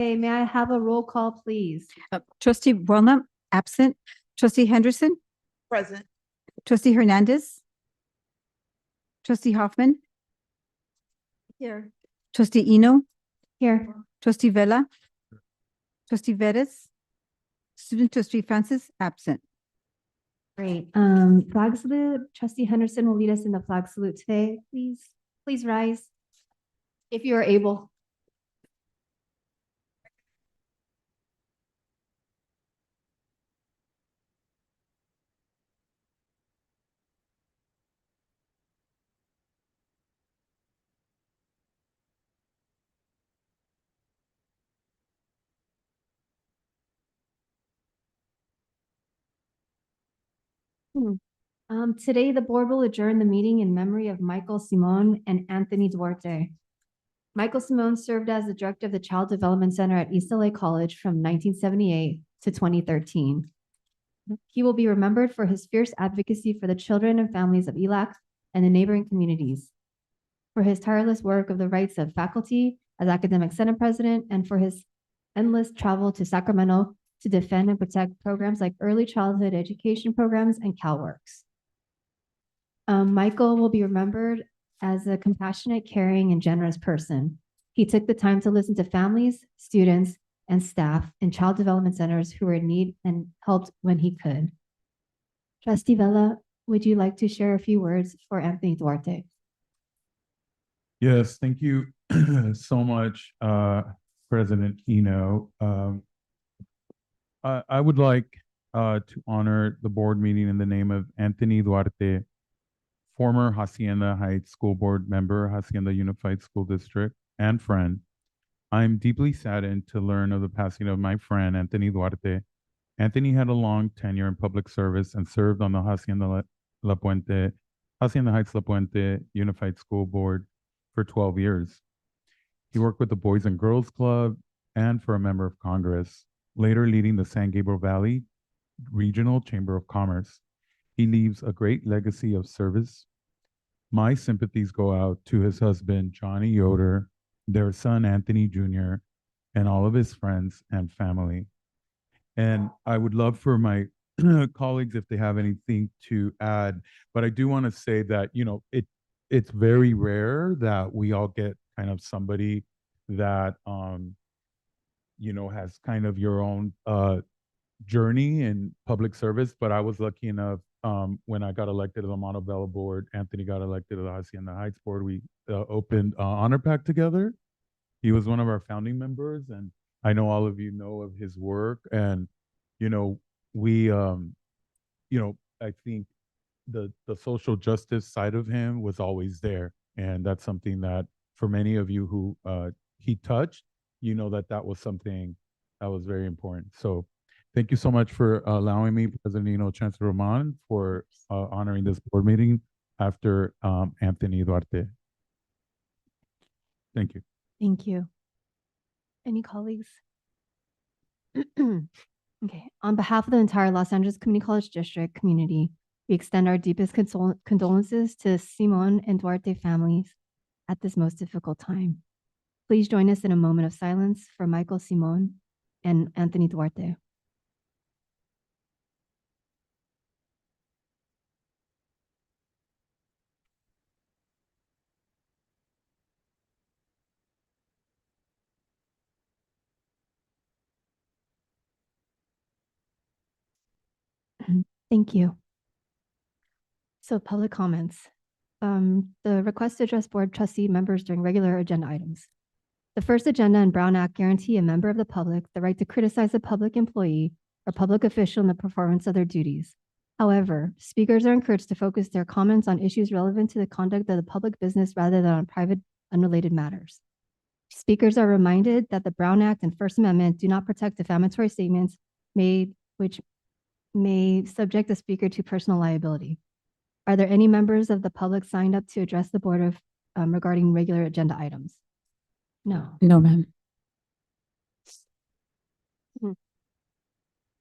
Okay, may I have a roll call, please? Trustee Walnut, absent. Trustee Henderson, Present. trustee Hernandez, trustee Hoffman, Here. trustee Eno, Here. trustee Vella, trustee Vettis, student trustee Francis, absent. Great. Flag salute. Trustee Henderson will lead us in the flag salute today. Please rise if you are able. Today, the board will adjourn the meeting in memory of Michael Simon and Anthony Duarte. Michael Simon served as the director of the Child Development Center at East LA College from 1978 to 2013. He will be remembered for his fierce advocacy for the children and families of ELAC and the neighboring communities, for his tireless work of the rights of faculty as academic senate president, and for his endless travel to Sacramento to defend and protect programs like early childhood education programs and CalWORKs. Michael will be remembered as a compassionate, caring, and generous person. He took the time to listen to families, students, and staff in child development centers who were in need and helped when he could. Trustee Vella, would you like to share a few words for Anthony Duarte? Yes, thank you so much, President Eno. I would like to honor the board meeting in the name of Anthony Duarte, former Hacienda Heights School Board member, Hacienda Unified School District, and friend. I'm deeply saddened to learn of the passing of my friend, Anthony Duarte. Anthony had a long tenure in public service and served on the Hacienda Heights La Puente Unified School Board for 12 years. He worked with the Boys and Girls Club and for a member of Congress, later leading the San Gabriel Valley Regional Chamber of Commerce. He leaves a great legacy of service. My sympathies go out to his husband, Johnny Yoder, their son, Anthony Jr., and all of his friends and family. And I would love for my colleagues if they have anything to add, but I do want to say that, it's very rare that we all get kind of somebody that, has kind of your own journey in public service. But I was lucky enough when I got elected to the Montebello board, Anthony got elected to the Hacienda Heights board. We opened Honor Pack together. He was one of our founding members, and I know all of you know of his work. And we I think the social justice side of him was always there, and that's something that for many of you who he touched, that was something that was very important. So thank you so much for allowing me, President Chancellor Roman, for honoring this board meeting after Anthony Duarte. Thank you. Thank you. Any colleagues? Okay, on behalf of the entire Los Angeles Community College District community, we extend our deepest condolences to Simon and Duarte families at this most difficult time. Please join us in a moment of silence for Michael Simon and Anthony Duarte. Thank you. So public comments. The request to address board trustee members during regular agenda items. The first agenda and Brown Act guarantee a member of the public the right to criticize a public employee or public official in the performance of their duties. However, speakers are encouraged to focus their comments on issues relevant to the conduct of the public business rather than on private, unrelated matters. Speakers are reminded that the Brown Act and First Amendment do not protect defamatory statements made which may subject the speaker to personal liability. Are there any members of the public signed up to address the board regarding regular agenda items? No. No, ma'am.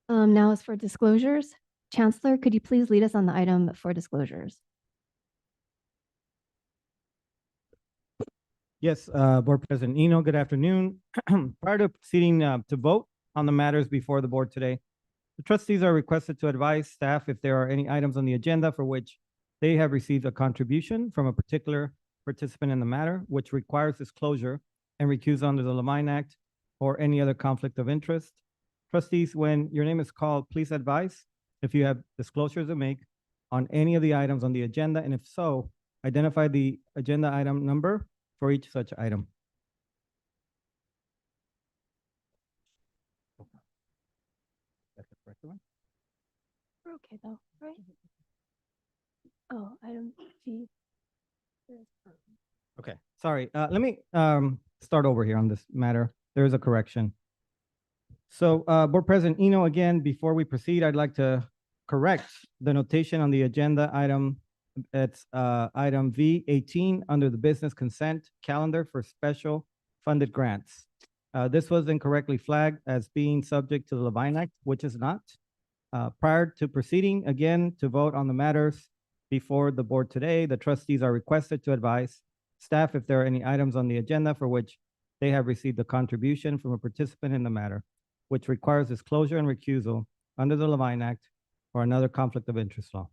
Now as for disclosures, Chancellor, could you please lead us on the item for disclosures? Yes, Board President Eno, good afternoon. Prior to proceeding to vote on the matters before the board today, the trustees are requested to advise staff if there are any items on the agenda for which they have received a contribution from a particular participant in the matter, which requires disclosure and recuse under the Levine Act or any other conflict of interest. Trustees, when your name is called, please advise if you have disclosures to make on any of the items on the agenda, and if so, identify the agenda item number for each such item. That's the correct one? We're okay though, right? Oh, item G. Okay, sorry. Let me start over here on this matter. There is a correction. So, Board President Eno, again, before we proceed, I'd like to correct the notation on the agenda item. It's item V18 under the business consent calendar for special funded grants. This was incorrectly flagged as being subject to the Levine Act, which is not. Prior to proceeding again to vote on the matters before the board today, the trustees are requested to advise staff if there are any items on the agenda for which they have received a contribution from a participant in the matter, which requires disclosure and recusal under the Levine Act or another conflict of interest law.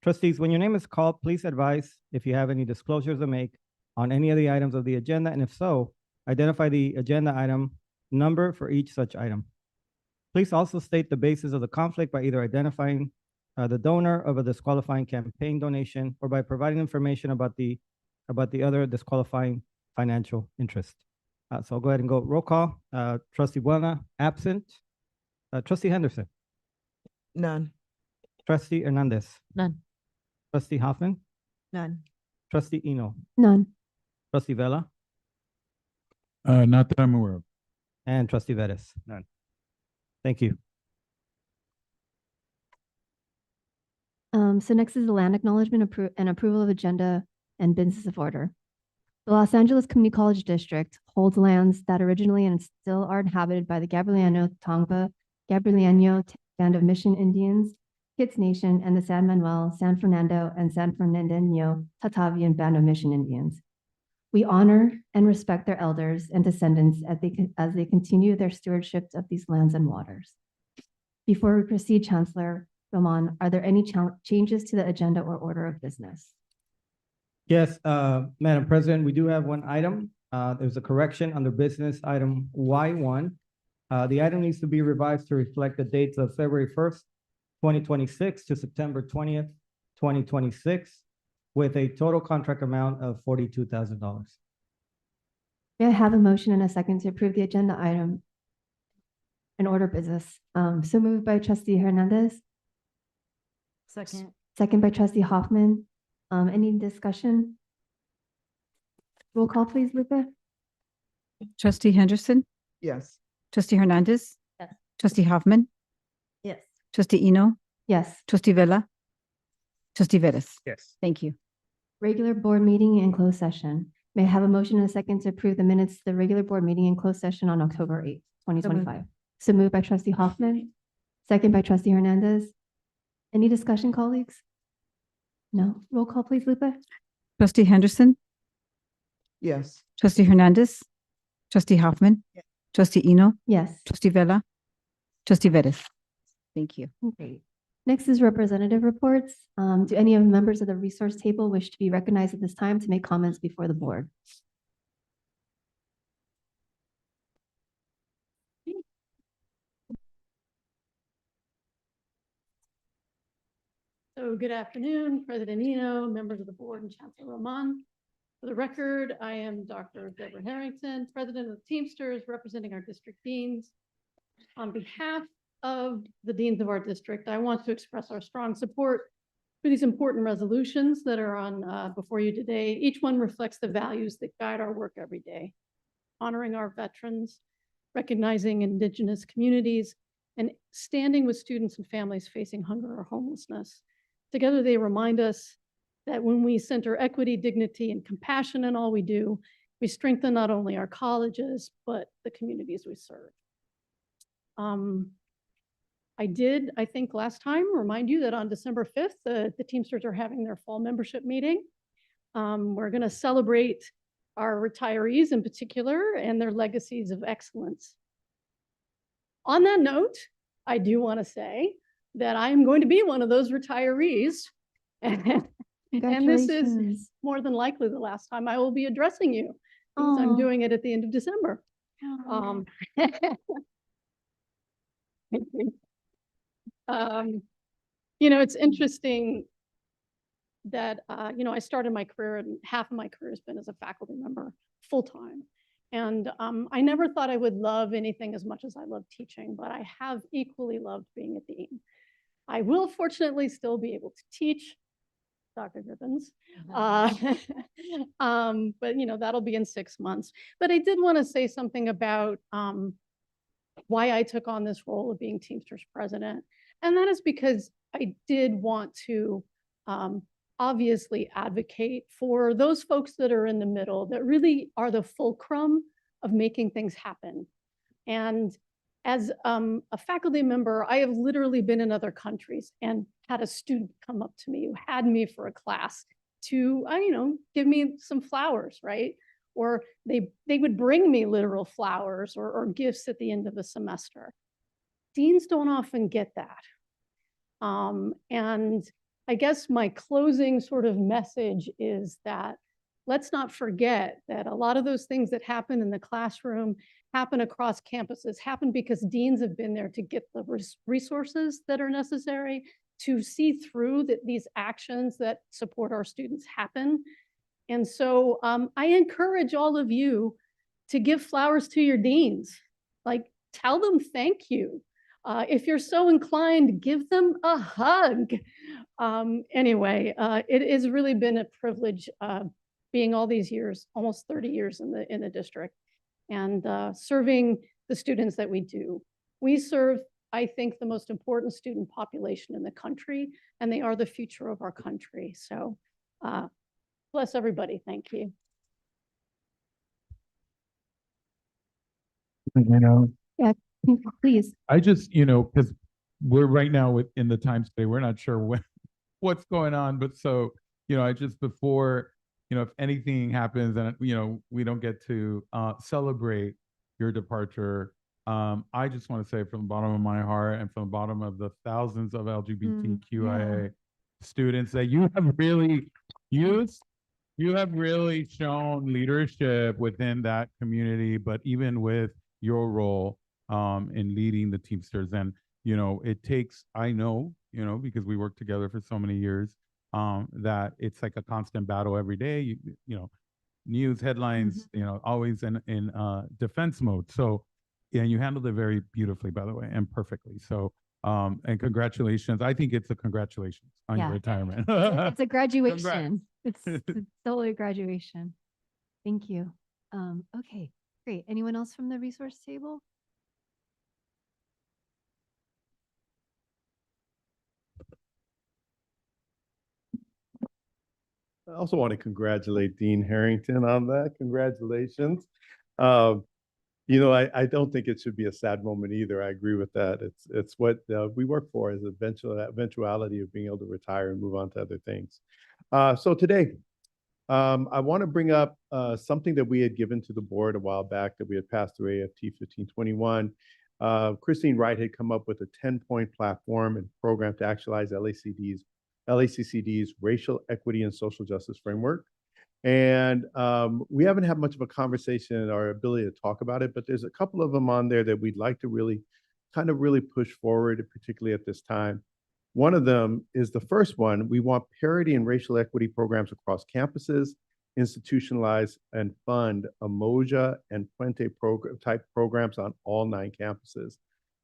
Trustees, when your name is called, please advise if you have any disclosures to make on any of the items of the agenda, and if so, identify the agenda item number for each such item. Please also state the basis of the conflict by either identifying the donor of a disqualifying campaign donation or by providing information about the other disqualifying financial interest. So I'll go ahead and go roll call. Trustee Buena, absent. Trustee Henderson. None. Trustee Hernandez. None. Trustee Hoffman. None. Trustee Eno. None. Trustee Vela. Not that I'm aware of. And Trustee Vettis. None. Thank you. So next is the land acknowledgement and approval of agenda and business of order. The Los Angeles Community College District holds lands that originally and still are inhabited by the Gabrielino Tongva, Gabrielino Band of Mission Indians, Kits Nation, and the San Manuel, San Fernando, and San Fernandino Tatavian Band of Mission Indians. We honor and respect their elders and descendants as they continue their stewardship of these lands and waters. Before we proceed, Chancellor Roman, are there any changes to the agenda or order of business? Yes, Madam President, we do have one item. There's a correction under business item Y1. The item needs to be revised to reflect the dates of February 1st, 2026 to September 20th, 2026, with a total contract amount of $42,000. May I have a motion and a second to approve the agenda item and order business? So moved by Trustee Hernandez, Second. second by Trustee Hoffman. Any discussion? Roll call, please, Lupe. Trustee Henderson, Yes. trustee Hernandez. Yes. Trustee Hoffman, Yes. trustee Eno, Yes. trustee Vela, trustee Vettis. Yes. Thank you. Regular board meeting in closed session. May I have a motion and a second to approve the minutes of the regular board meeting in closed session on October 8th, 2025? So moved by Trustee Hoffman, second by Trustee Hernandez. Any discussion, colleagues? No. Roll call, please, Lupe. Trustee Henderson, Yes. trustee Hernandez, trustee Hoffman, Yes. trustee Eno, Yes. trustee Vela, trustee Vettis. Thank you. Great. Next is representative reports. Do any of the members of the resource table wish to be recognized at this time to make comments before the board? So good afternoon, President Eno, members of the board, and Chancellor Roman. For the record, I am Dr. Deborah Harrington, President of the Teamsters, representing our district deans. On behalf of the deans of our district, I want to express our strong support for these important resolutions that are on before you today. Each one reflects the values that guide our work every day, honoring our veterans, recognizing Indigenous communities, and standing with students and families facing hunger or homelessness. Together, they remind us that when we center equity, dignity, and compassion in all we do, we strengthen not only our colleges, but the communities we serve. I think last time, remind you that on December 5th, the Teamsters are having their fall membership meeting. We're going to celebrate our retirees in particular and their legacies of excellence. On that note, I do want to say that I am going to be one of those retirees. And this is Congratulations. more than likely the last time I will be addressing you, because I'm Aw. doing it at the end of December. You know, it's interesting that, I started my career and half of my career has been as a faculty member full-time. And I never thought I would love anything as much as I love teaching, but I have equally loved being a dean. I will fortunately still be able to teach, Dr. Gibbons. But that'll be in 6 months. But I did want to say something about why I took on this role of being Teamsters president. And that is because I did want to obviously advocate for those folks that are in the middle, that really are the fulcrum of making things happen. And as a faculty member, I have literally been in other countries and had a student come up to me who had me for a class to, give me some flowers, right? Or they would bring me literal flowers or gifts at the end of the semester. Deans don't often get that. And I guess my closing sort of message is that let's not forget that a lot of those things that happen in the classroom happen across campuses, happen because deans have been there to get the resources that are necessary to see through that these actions that support our students happen. And so I encourage all of you to give flowers to your deans. Like, tell them thank you. If you're so inclined, give them a hug. Anyway, it has really been a privilege being all these years, almost 30 years in the district, and serving the students that we do. We serve, I think, the most important student population in the country, and they are the future of our country. So bless everybody. Thank you. Please. I just, because we're right now in the time today, we're not sure what's going on, but so, I just before, if anything happens and, we don't get to celebrate your departure, I just want to say from the bottom of my heart and from the bottom of the thousands of LGBTQIA students that you have really used, you have really shown leadership within that community, but even with your role in leading the Teamsters. And, it takes, I know, because we worked together for so many years, that it's like a constant battle every day, news headlines, always in defense mode. So, yeah, you handled it very beautifully, by the way, and perfectly. So, and congratulations. I think it's a congratulations on your retirement. It's a graduation. It's totally a graduation. Thank you. Okay, great. Anyone else from the resource table? I also want to congratulate Dean Harrington on that. Congratulations. I don't think it should be a sad moment either. I agree with that. It's what we work for, is eventuality of being able to retire and move on to other things. So today, I want to bring up something that we had given to the board a while back that we had passed through AFT 1521. Christine Wright had come up with a 10-point platform and program to actualize LACCD's racial equity and social justice framework. And we haven't had much of a conversation or ability to talk about it, but there's a couple of them on there that we'd like to really push forward, particularly at this time. One of them is the first one. We want parity and racial equity programs across campuses, institutionalize and fund Umoja and Puente type programs on all 9 campuses.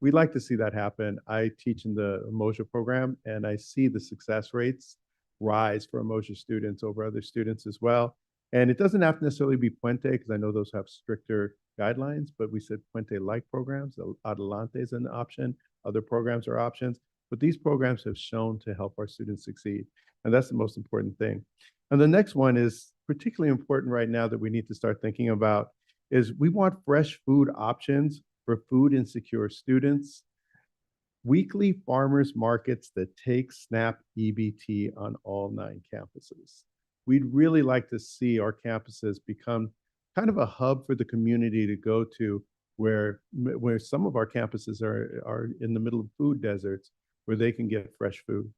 We'd like to see that happen. I teach in the Umoja program, and I see the success rates rise for Umoja students over other students as well. And it doesn't have to necessarily be Puente, because I know those have stricter guidelines, but we said Puente-like programs. Adelante is an option. Other programs are options. But these programs have shown to help our students succeed. And that's the most important thing. And the next one is particularly important right now that we need to start thinking about is we want fresh food options for food insecure students. Weekly farmers markets that take SNAP EBT on all 9 campuses. We'd really like to see our campuses become kind of a hub for the community to go to where some of our campuses are in the middle of food deserts where they can get fresh food.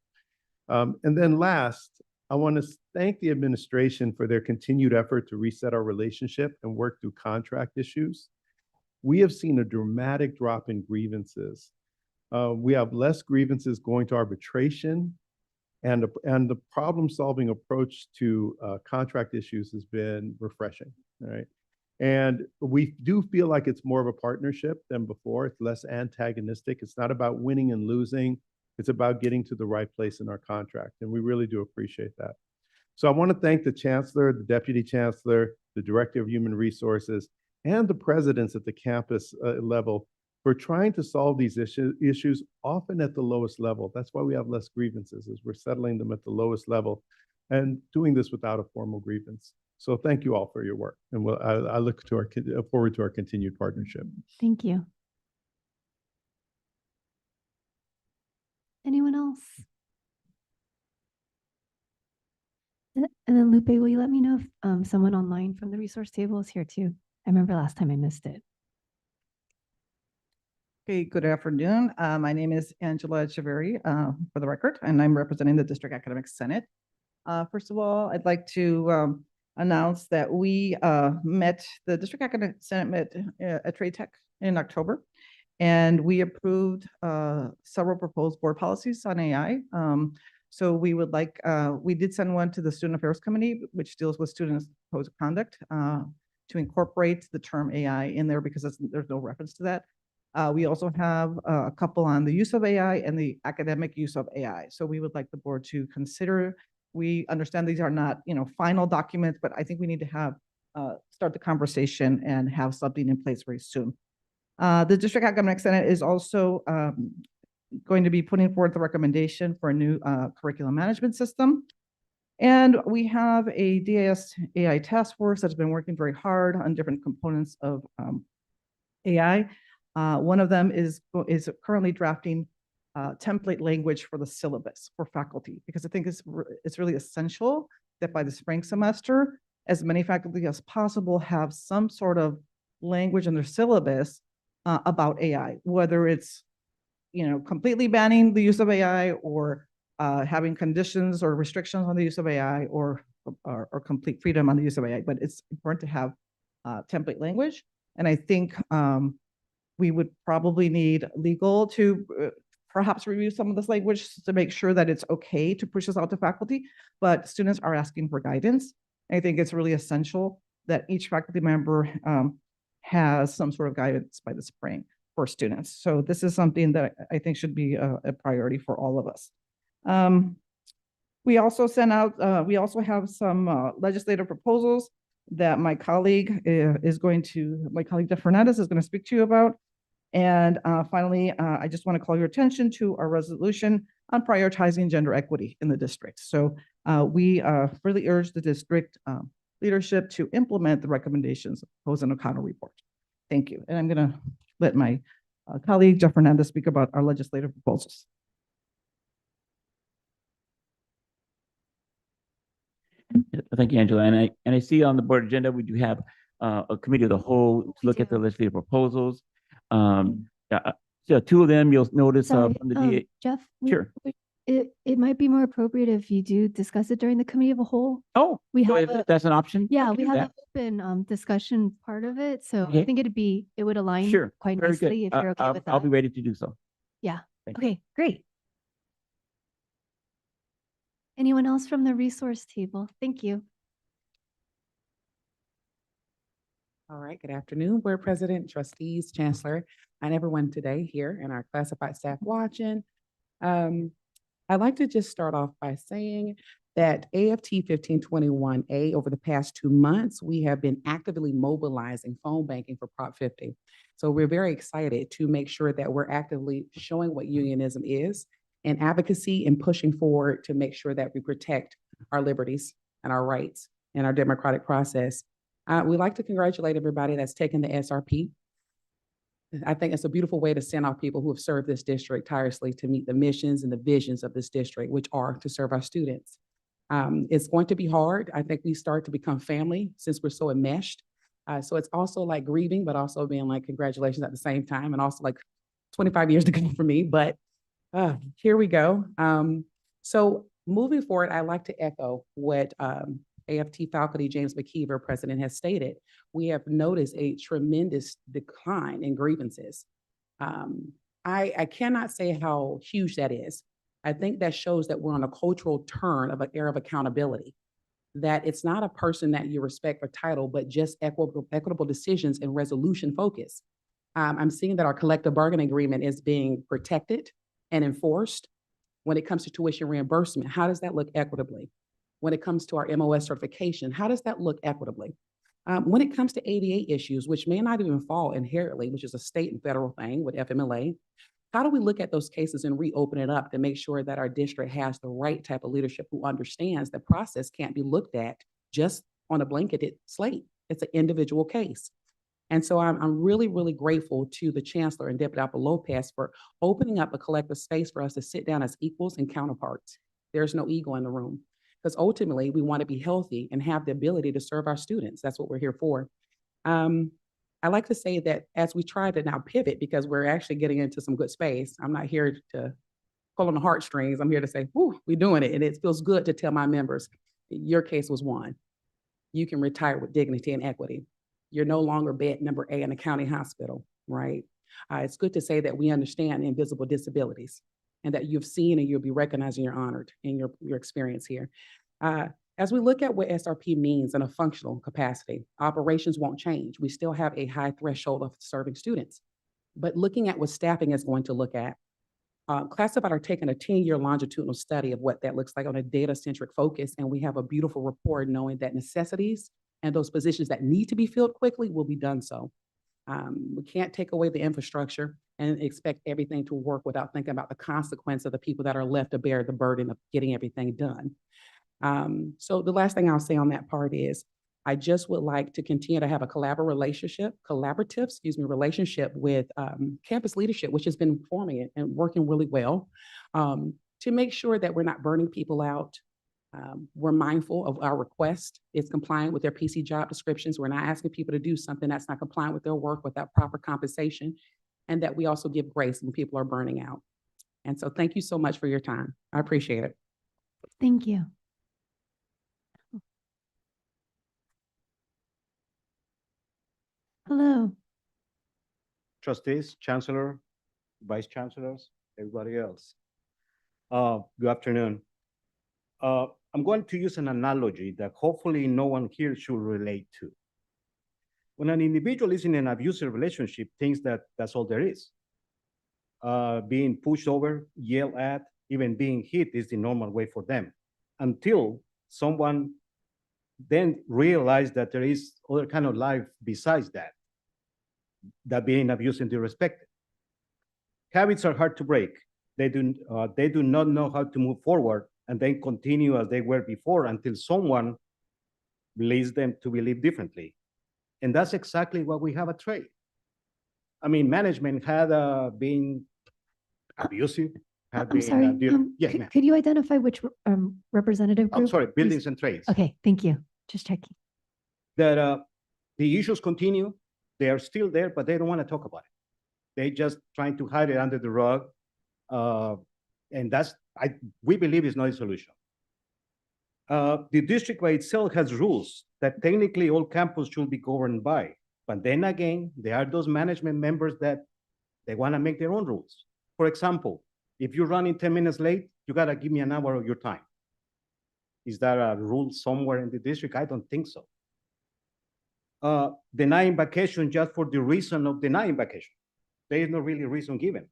And then last, I want to thank the administration for their continued effort to reset our relationship and work through contract issues. We have seen a dramatic drop in grievances. We have less grievances going to arbitration, and the problem-solving approach to contract issues has been refreshing, right? And we do feel like it's more of a partnership than before. It's less antagonistic. It's not about winning and losing. It's about getting to the right place in our contract, and we really do appreciate that. So I want to thank the Chancellor, the Deputy Chancellor, the Director of Human Resources, and the presidents at the campus level for trying to solve these issues, often at the lowest level. That's why we have less grievances, is we're settling them at the lowest level and doing this without a formal grievance. So thank you all for your work, and I look forward to our continued partnership. Thank you. Anyone else? And then Lupe, will you let me know if someone online from the resource table is here too? I remember last time I missed it. Okay, good afternoon. My name is Angela Echeverry, for the record, and I'm representing the District Academic Senate. First of all, I'd like to announce that the District Academic Senate met at Trade Tech in October, and we approved several proposed board policies on AI. So we would like, we did send one to the Student Affairs Committee, which deals with students' code of conduct, to incorporate the term AI in there because there's no reference to that. We also have a couple on the use of AI and the academic use of AI. So we would like the board to consider. We understand these are not, final documents, but I think we need to have start the conversation and have something in place very soon. The District Academic Senate is also going to be putting forth the recommendation for a new curriculum management system. And we have a DAS AI task force that's been working very hard on different components of AI. One of them is currently drafting template language for the syllabus for faculty, because I think it's really essential that by the spring semester, as many faculty as possible have some sort of language in their syllabus about AI, whether it's completely banning the use of AI or having conditions or restrictions on the use of AI or complete freedom on the use of AI. But it's important to have template language. And I think we would probably need legal to perhaps review some of this language to make sure that it's okay to push this out to faculty. But students are asking for guidance. I think it's really essential that each faculty member has some sort of guidance by the spring for students. So this is something that I think should be a priority for all of us. We also sent out, we also have some legislative proposals that my colleague Jeff Fernandez is going to speak to you about. And finally, I just want to call your attention to our resolution on prioritizing gender equity in the district. So we really urge the district leadership to implement the recommendations of the Posen O'Connell report. Thank you. And I'm going to let my colleague Jeff Fernandez speak about our legislative proposals. Thank you, Angela. And I see on the board agenda, we do have a committee of the whole to look at the legislative proposals. So two of them you'll notice Sorry, from the DA. Jeff, Sure. It might be more appropriate if you do discuss it during the committee of a whole. Oh, We so have if that's an option. Yeah, I we can do have that. an open discussion part of it. So Okay. I think it would align Sure. quite Very good. nicely if you're okay with that. I'll be ready to do so. Yeah. Thank Okay, great. Anyone else from the resource table? Thank you. All right, good afternoon, Board President, Trustees, Chancellor, and everyone today here and our classified staff watching. I'd like to just start off by saying that AFT 1521A, over the past 2 months, we have been actively mobilizing phone banking for Prop 50. So we're very excited to make sure that we're actively showing what unionism is and advocacy and pushing forward to make sure that we protect our liberties and our rights and our democratic process. We'd like to congratulate everybody that's taken the SRP. I think it's a beautiful way to send off people who have served this district tirelessly to meet the missions and the visions of this district, which are to serve our students. It's going to be hard. I think we start to become family since we're so enmeshed. So it's also like grieving, but also being like congratulations at the same time, and also like 25 years to go for me. But here we go. So moving forward, I'd like to echo what AFT faculty James McKeever, president, has stated. We have noticed a tremendous decline in grievances. I cannot say how huge that is. I think that shows that we're on a cultural turn of an era of accountability, that it's not a person that you respect for title, but just equitable decisions and resolution focus. I'm seeing that our collective bargaining agreement is being protected and enforced. When it comes to tuition reimbursement, how does that look equitably? When it comes to our MOS certification, how does that look equitably? When it comes to ADA issues, which may not even fall inherently, which is a state and federal thing with FMLA, how do we look at those cases and reopen it up to make sure that our district has the right type of leadership who understands the process can't be looked at just on a blanketed slate? It's an individual case. And so I'm really, really grateful to the Chancellor and Deputy Alpa Lopez for opening up a collective space for us to sit down as equals and counterparts. There's no ego in the room, because ultimately we want to be healthy and have the ability to serve our students. That's what we're here for. I like to say that as we try to now pivot, because we're actually getting into some good space, I'm not here to pull on the heartstrings. I'm here to say, whoo, we're doing it. And it feels good to tell my members, your case was won. You can retire with dignity and equity. You're no longer bed number A in a county hospital, right? It's good to say that we understand invisible disabilities and that you've seen and you'll be recognized and you're honored in your experience here. As we look at what SRP means in a functional capacity, operations won't change. We still have a high threshold of serving students. But looking at what staffing is going to look at, Classified are taking a 10-year longitudinal study of what that looks like on a data-centric focus, and we have a beautiful report knowing that necessities and those positions that need to be filled quickly will be done so. We can't take away the infrastructure and expect everything to work without thinking about the consequence of the people that are left to bear the burden of getting everything done. So the last thing I'll say on that part is I just would like to continue to have a collaborative relationship with campus leadership, which has been forming it and working really well, to make sure that we're not burning people out. We're mindful of our request. It's compliant with their PC job descriptions. We're not asking people to do something that's not compliant with their work without proper compensation, and that we also give grace when people are burning out. And so thank you so much for your time. I appreciate it. Thank you. Hello. Trustees, Chancellor, Vice Chancellors, everybody else. Good afternoon. I'm going to use an analogy that hopefully no one here should relate to. When an individual is in an abusive relationship, thinks that that's all there is. Being pushed over, yelled at, even being hit is the normal way for them, until someone then realized that there is other kind of life besides that being abused and disrespected. Habits are hard to break. They do not know how to move forward and then continue as they were before until someone leads them to believe differently. And that's exactly what we have at Trade. I mean, management had been abusive. I'm sorry. Yes, ma'am. Could you identify which representative group? I'm sorry, please? Buildings and Trades. Okay, thank you. Just checking. That the issues continue. They are still there, but they don't want to talk about it. They just trying to hide it under the rug. And we believe is not a solution. The district by itself has rules that technically all campus should be governed by. But then again, there are those management members that they want to make their own rules. For example, if you're running 10 minutes late, you got to give me an hour of your time. Is that a rule somewhere in the district? I don't think so. Denying vacation just for the reason of denying vacation. There is no really reason given.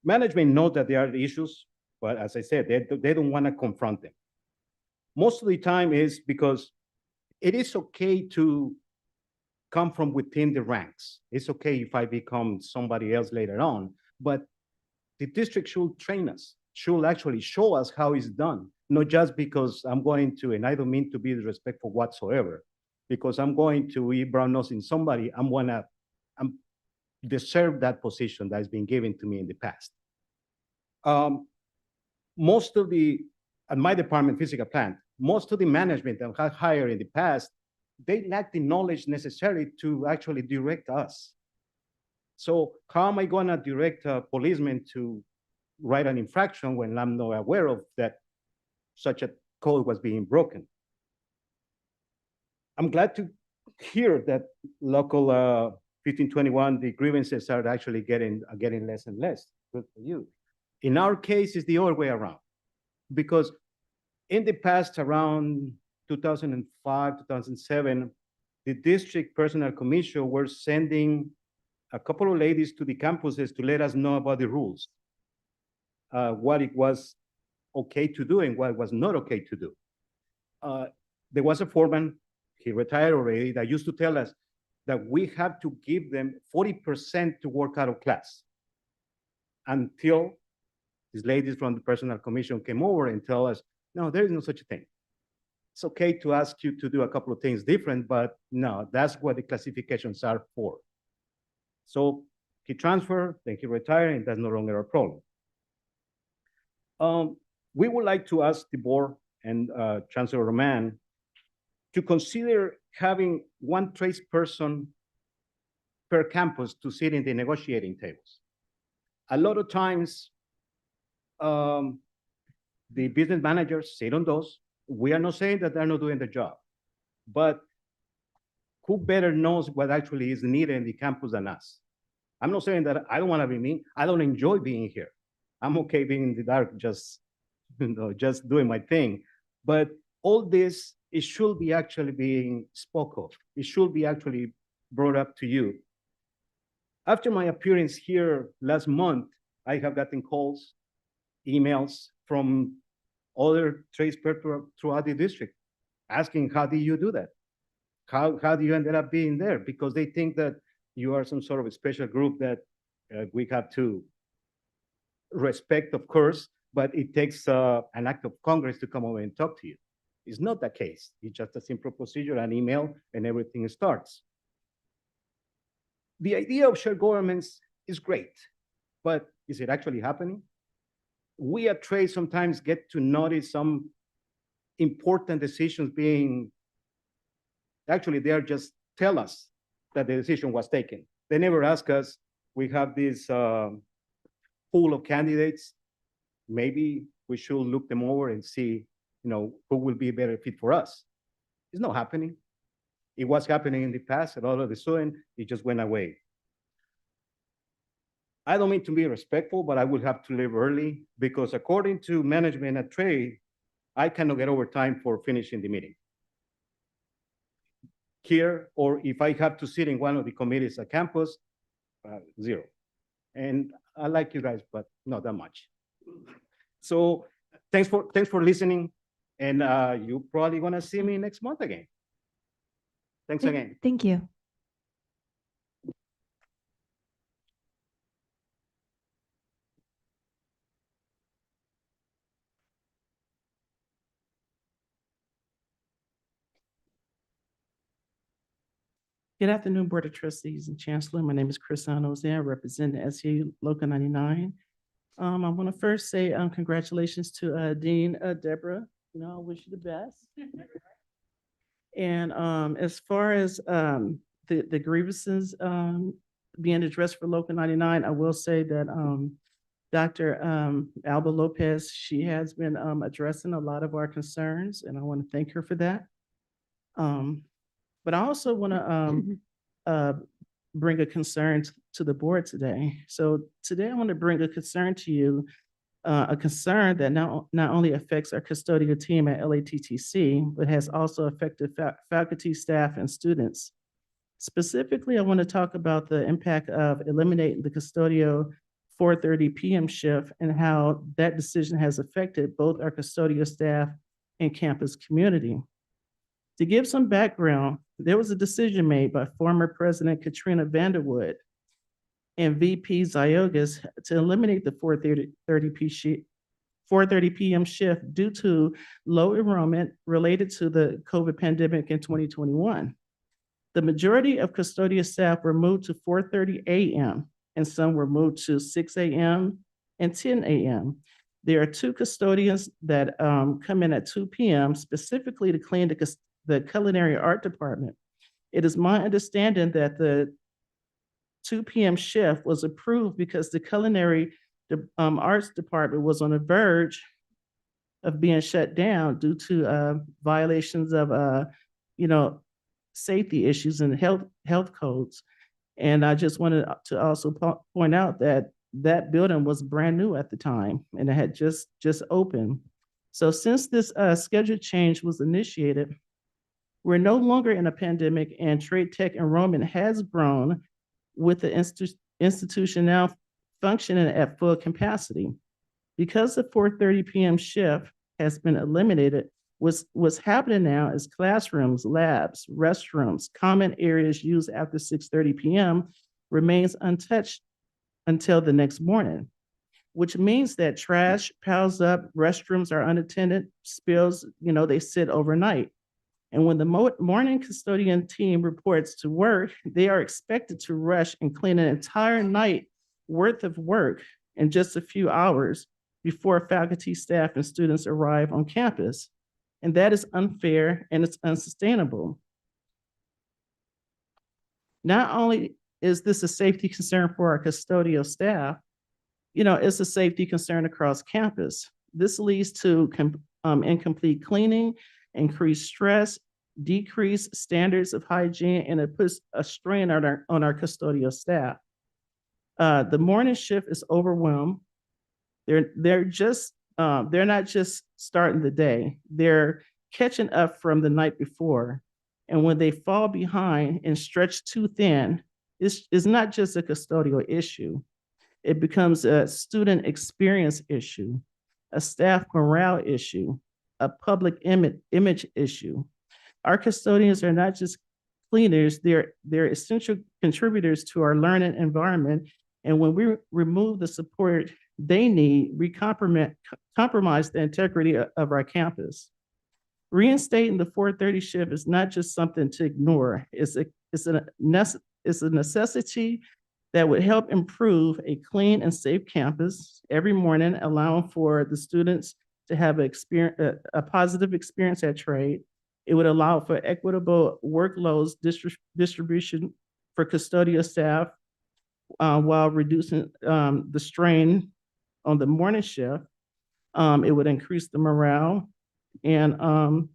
Management knows that there are issues, but as I said, they don't want to confront them. Most of the time is because it is okay to come from within the ranks. It's okay if I become somebody else later on, but the district should train us, should actually show us how it's done, not just because I'm going to, and I don't mean to be disrespectful whatsoever, because I'm going to eat brown nose in somebody, I'm deserve that position that's been given to me in the past. Most of the, at my department, physical plant, most of the management that I hired in the past they lack the knowledge necessary to actually direct us. So how am I gonna direct a policeman to write an infraction when I'm not aware of that such a code was being broken? I'm glad to hear that local 1521, the grievances are actually getting less and less. Good for you. In our case, it's the other way around, because in the past, around 2005, 2007, the district personnel commission were sending a couple of ladies to the campuses to let us know about the rules, what it was okay to do and what was not okay to do. There was a foreman, he retired already, that used to tell us that we have to give them 40% to work out of class, until these ladies from the personnel commission came over and tell us, no, there is no such a thing. It's okay to ask you to do a couple of things different, but no, that's what the classifications are for. So he transferred, then he retired, and that's no longer a problem. We would like to ask the board and Chancellor Roman to consider having one tradesperson per campus to sit in the negotiating tables. A lot of times, the business managers sit on those. We are not saying that they're not doing the job, but who better knows what actually is needed in the campus than us? I'm not saying that I don't want to be mean. I don't enjoy being here. I'm okay being in the dark, just, just doing my thing. But all this, it should be actually being spoke of. It should be actually brought up to you. After my appearance here last month, I have gotten calls, emails from other tradespeople throughout the district asking, how do you do that? How do you end up being there? Because they think that you are some sort of a special group that we have to respect, of course, but it takes an act of Congress to come over and talk to you. It's not the case. It's just a simple procedure, an email, and everything starts. The idea of shared governments is great, but is it actually happening? We at Trade sometimes get to notice some important decisions being, actually they are just tell us that the decision was taken. They never ask us. We have this pool of candidates. Maybe we should look them over and see, who will be a better fit for us. It's not happening. It was happening in the past, and all of a sudden, it just went away. I don't mean to be respectful, but I will have to leave early because according to management at Trade, I cannot get overtime for finishing the meeting here, or if I have to sit in one of the committees at campus, zero. And I like you guys, but not that much. So thanks for listening, and you're probably gonna see me next month again. Thanks again. Thank you. Good afternoon, Board of Trustees and Chancellor. My name is Chris Anozan. I represent the SCA Local 99. I want to first say congratulations to Dean Deborah. I wish you the best. And as far as the grievances being addressed for Local 99, I will say that Dr. Alba Lopez, she has been addressing a lot of our concerns, and I want to thank her for that. But I also want to bring a concern to the board today. So today I want to bring a concern to you, a concern that not only affects our custodial team at LATTC, but has also affected faculty, staff, and students. Specifically, I want to talk about the impact of eliminating the custodial 4:30 p.m. shift and how that decision has affected both our custodial staff and campus community. To give some background, there was a decision made by former President Katrina Vanderwood and VP Ziogas to eliminate the 4:30 p.m. shift due to low enrollment related to the COVID pandemic in 2021. The majority of custodial staff were moved to 4:30 a.m. and some were moved to 6 a.m. and 10 a.m. There are two custodians that come in at 2 p.m. specifically to clean the culinary art department. It is my understanding that the 2 p.m. shift was approved because the culinary arts department was on the verge of being shut down due to violations of safety issues and health codes. And I just wanted to also point out that that building was brand new at the time and it had just opened. So since this schedule change was initiated, we're no longer in a pandemic and trade tech enrollment has grown with the institution now functioning at full capacity. Because the 4:30 p.m. shift has been eliminated, what's happening now is classrooms, labs, restrooms, common areas used after 6:30 p.m. remains untouched until the next morning, which means that trash piles up, restrooms are unattended, spills, they sit overnight. And when the morning custodian team reports to work, they are expected to rush and clean an entire night worth of work in just a few hours before faculty, staff, and students arrive on campus. And that is unfair and it's unsustainable. Not only is this a safety concern for our custodial staff, it's a safety concern across campus. This leads to incomplete cleaning, increased stress, decreased standards of hygiene, and it puts a strain on our custodial staff. The morning shift is overwhelmed. They're not just starting the day, they're catching up from the night before. And when they fall behind and stretch too thin, it's not just a custodial issue. It becomes a student experience issue, a staff morale issue, a public image issue. Our custodians are not just cleaners, they're essential contributors to our learning environment. And when we remove the support they need, we compromise the integrity of our campus. Reinstating the 4:30 shift is not just something to ignore. It's a necessity that would help improve a clean and safe campus every morning, allowing for the students to have a positive experience at trade. It would allow for equitable workloads distribution for custodial staff while reducing the strain on the morning shift. It would increase the morale and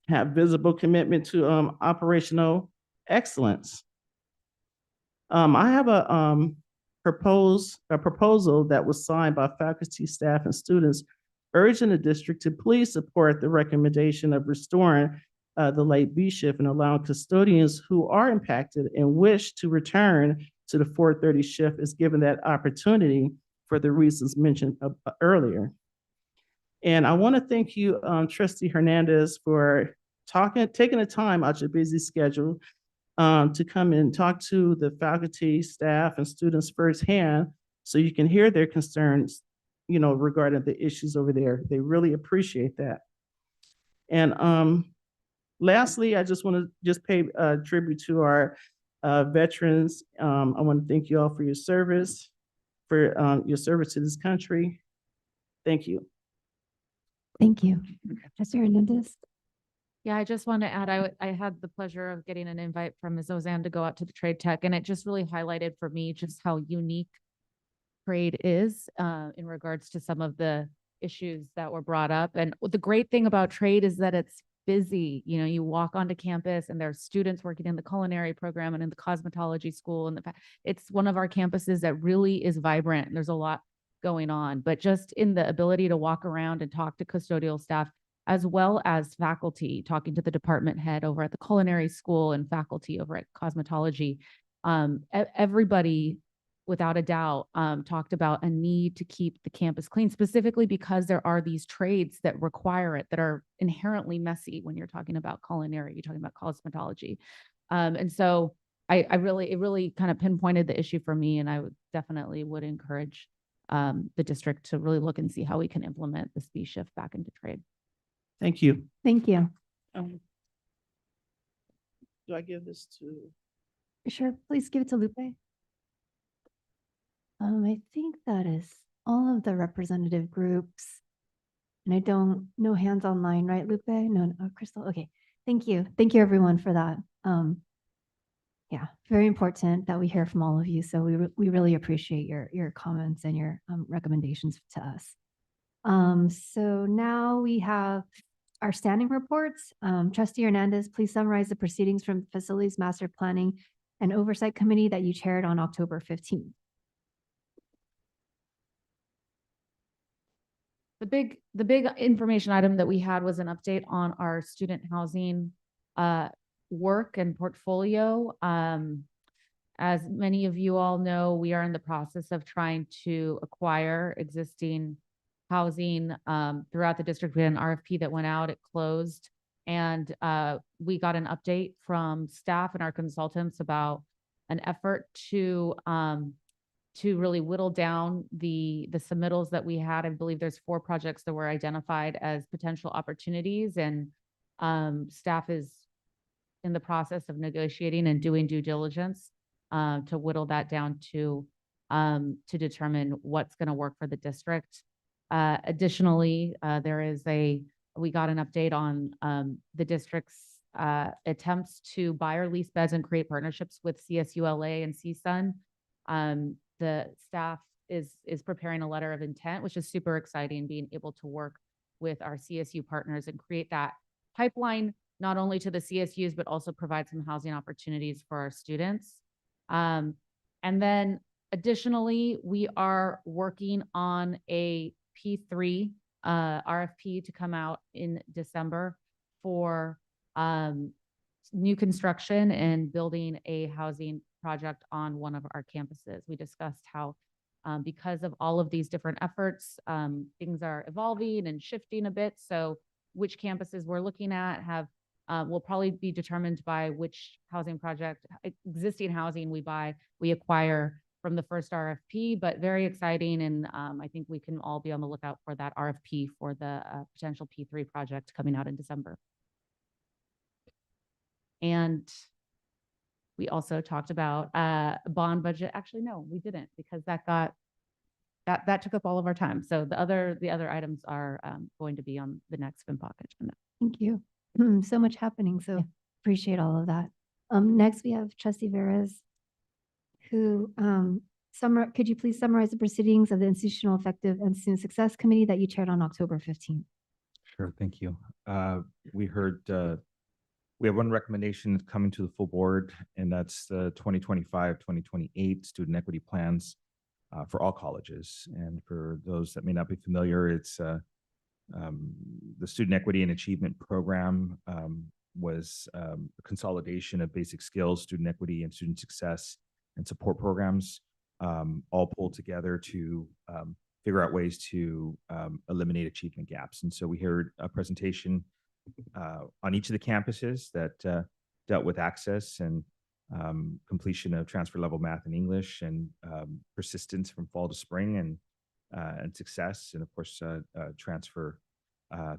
have visible commitment to operational excellence. I have a proposal that was signed by faculty, staff, and students urging the district to please support the recommendation of restoring the late B shift and allowing custodians who are impacted and wish to return to the 4:30 shift is given that opportunity for the reasons mentioned earlier. And I want to thank you, Trustee Hernandez, for taking the time out your busy schedule to come and talk to the faculty, staff, and students firsthand so you can hear their concerns, regarding the issues over there. They really appreciate that. And lastly, I just want to pay tribute to our veterans. I want to thank you all for your service, to this country. Thank you. Thank you. Trustee Hernandez? Yeah, I just want to add, I had the pleasure of getting an invite from Ms. Ozan to go out to the trade tech, and it just really highlighted for me just how unique trade is in regards to some of the issues that were brought up. And the great thing about trade is that it's busy. You walk onto campus and there's students working in the culinary program and in the cosmetology school. And it's one of our campuses that really is vibrant. And there's a lot going on, but just in the ability to walk around and talk to custodial staff, as well as faculty, talking to the department head over at the culinary school and faculty over at cosmetology. Everybody, without a doubt, talked about a need to keep the campus clean, specifically because there are these trades that require it that are inherently messy when you're talking about culinary, you're talking about cosmetology. And so it really kind of pinpointed the issue for me, and I definitely would encourage the district to really look and see how we can implement this B shift back into trade. Thank you. Thank you. Do I give this to? Sure, please give it to Lupe. I think that is all of the representative groups. And I don't, no hands online, right, Lupe? No, Crystal, okay. Thank you. Thank you, everyone, for that. Yeah, very important that we hear from all of you. So we really appreciate your comments and your recommendations to us. So now we have our standing reports. Trustee Hernandez, please summarize the proceedings from Facilities Master Planning and Oversight Committee that you chaired on October 15th. The big information item that we had was an update on our student housing work and portfolio. As many of you all know, we are in the process of trying to acquire existing housing throughout the district. We had an RFP that went out, it closed, and we got an update from staff and our consultants about an effort to really whittle down the submittals that we had. I believe there's 4 projects that were identified as potential opportunities, and staff is in the process of negotiating and doing due diligence to whittle that down to determine what's going to work for the district. Additionally, we got an update on the district's attempts to buy or lease beds and create partnerships with CSULA and CSUN. The staff is preparing a letter of intent, which is super exciting, being able to work with our CSU partners and create that pipeline, not only to the CSUs, but also provide some housing opportunities for our students. And then additionally, we are working on a P3 RFP to come out in December for new construction and building a housing project on one of our campuses. We discussed how because of all of these different efforts, things are evolving and shifting a bit. So which campuses we're looking at will probably be determined by which housing project, existing housing we acquire from the first RFP, but very exciting. And I think we can all be on the lookout for that RFP for the potential P3 project coming out in December. And we also talked about bond budget. Actually, no, we didn't, because that took up all of our time. So the other items are going to be on the next FinPOC agenda. Thank you. So much happening. So appreciate all of that. Next, we have Trustee Veras, who could you please summarize the proceedings of the Institutional Effective and Student Success Committee that you chaired on October 15th? Sure, thank you. We heard we have one recommendation coming to the full board, and that's the 2025-2028 student equity plans for all colleges. And for those that may not be familiar, it's the Student Equity and Achievement Program was a consolidation of basic skills, student equity and student success and support programs, all pulled together to figure out ways to eliminate achievement gaps. And so we heard a presentation on each of the campuses that dealt with access and completion of transfer level math and English, and persistence from fall to spring, and success, and of course transfer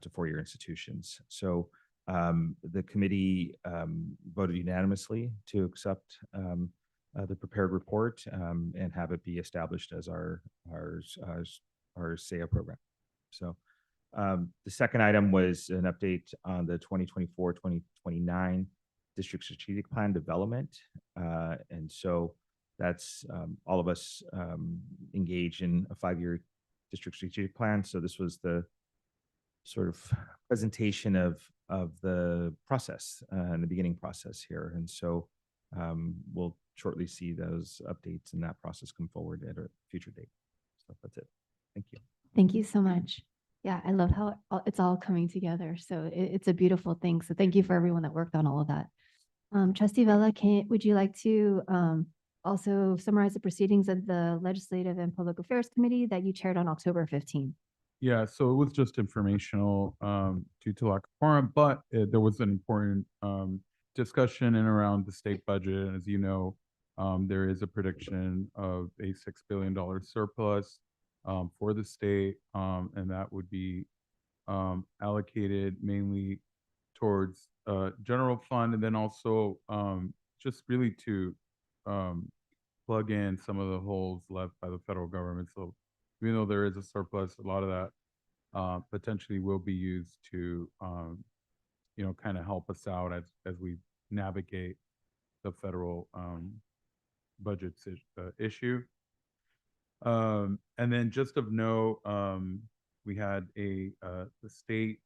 to four-year institutions. So the committee voted unanimously to accept the prepared report and have it be established as our SEA program. So the second item was an update on the 2024-2029 district strategic plan development. And so that's all of us engage in a 5-year district strategic plan. So this was the sort of presentation of the process and the beginning process here. And so we'll shortly see those updates and that process come forward at a future date. So that's it. Thank you. Thank you so much. Yeah, I love how it's all coming together. So it's a beautiful thing. So thank you for everyone that worked on all of that. Trustee Vela, would you like to also summarize the proceedings of the Legislative and Public Affairs Committee that you chaired on October 15th? Yeah, so it was just informational due to lack of quorum, but there was an important discussion in around the state budget. And as you know, there is a prediction of a $6 billion surplus for the state, and that would be allocated mainly towards general fund, and then also just really to plug in some of the holes left by the federal government. So even though there is a surplus, a lot of that potentially will be used to kind of help us out as we navigate the federal budget issue. And then just of note, we had the state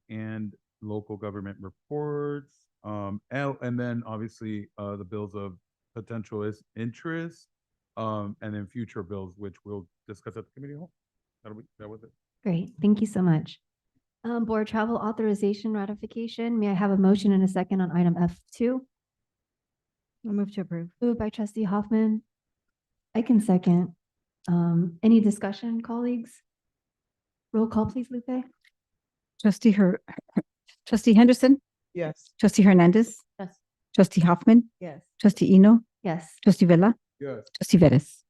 and local government reports, and then obviously the bills of potential interest, and then future bills, which we'll discuss at the committee hall. That was it. Great, thank you so much. Board travel authorization ratification. May I have a motion and a second on item F2? I'll move to approve. Moved by trustee Hoffman. I can second. Any discussion, colleagues? Roll call, please, Lupe. Trustee Henderson, Yes. trustee Hernandez, Yes. trustee Hoffman, Yes. trustee Eno, Yes. trustee Vella, Yes. trustee Vettis.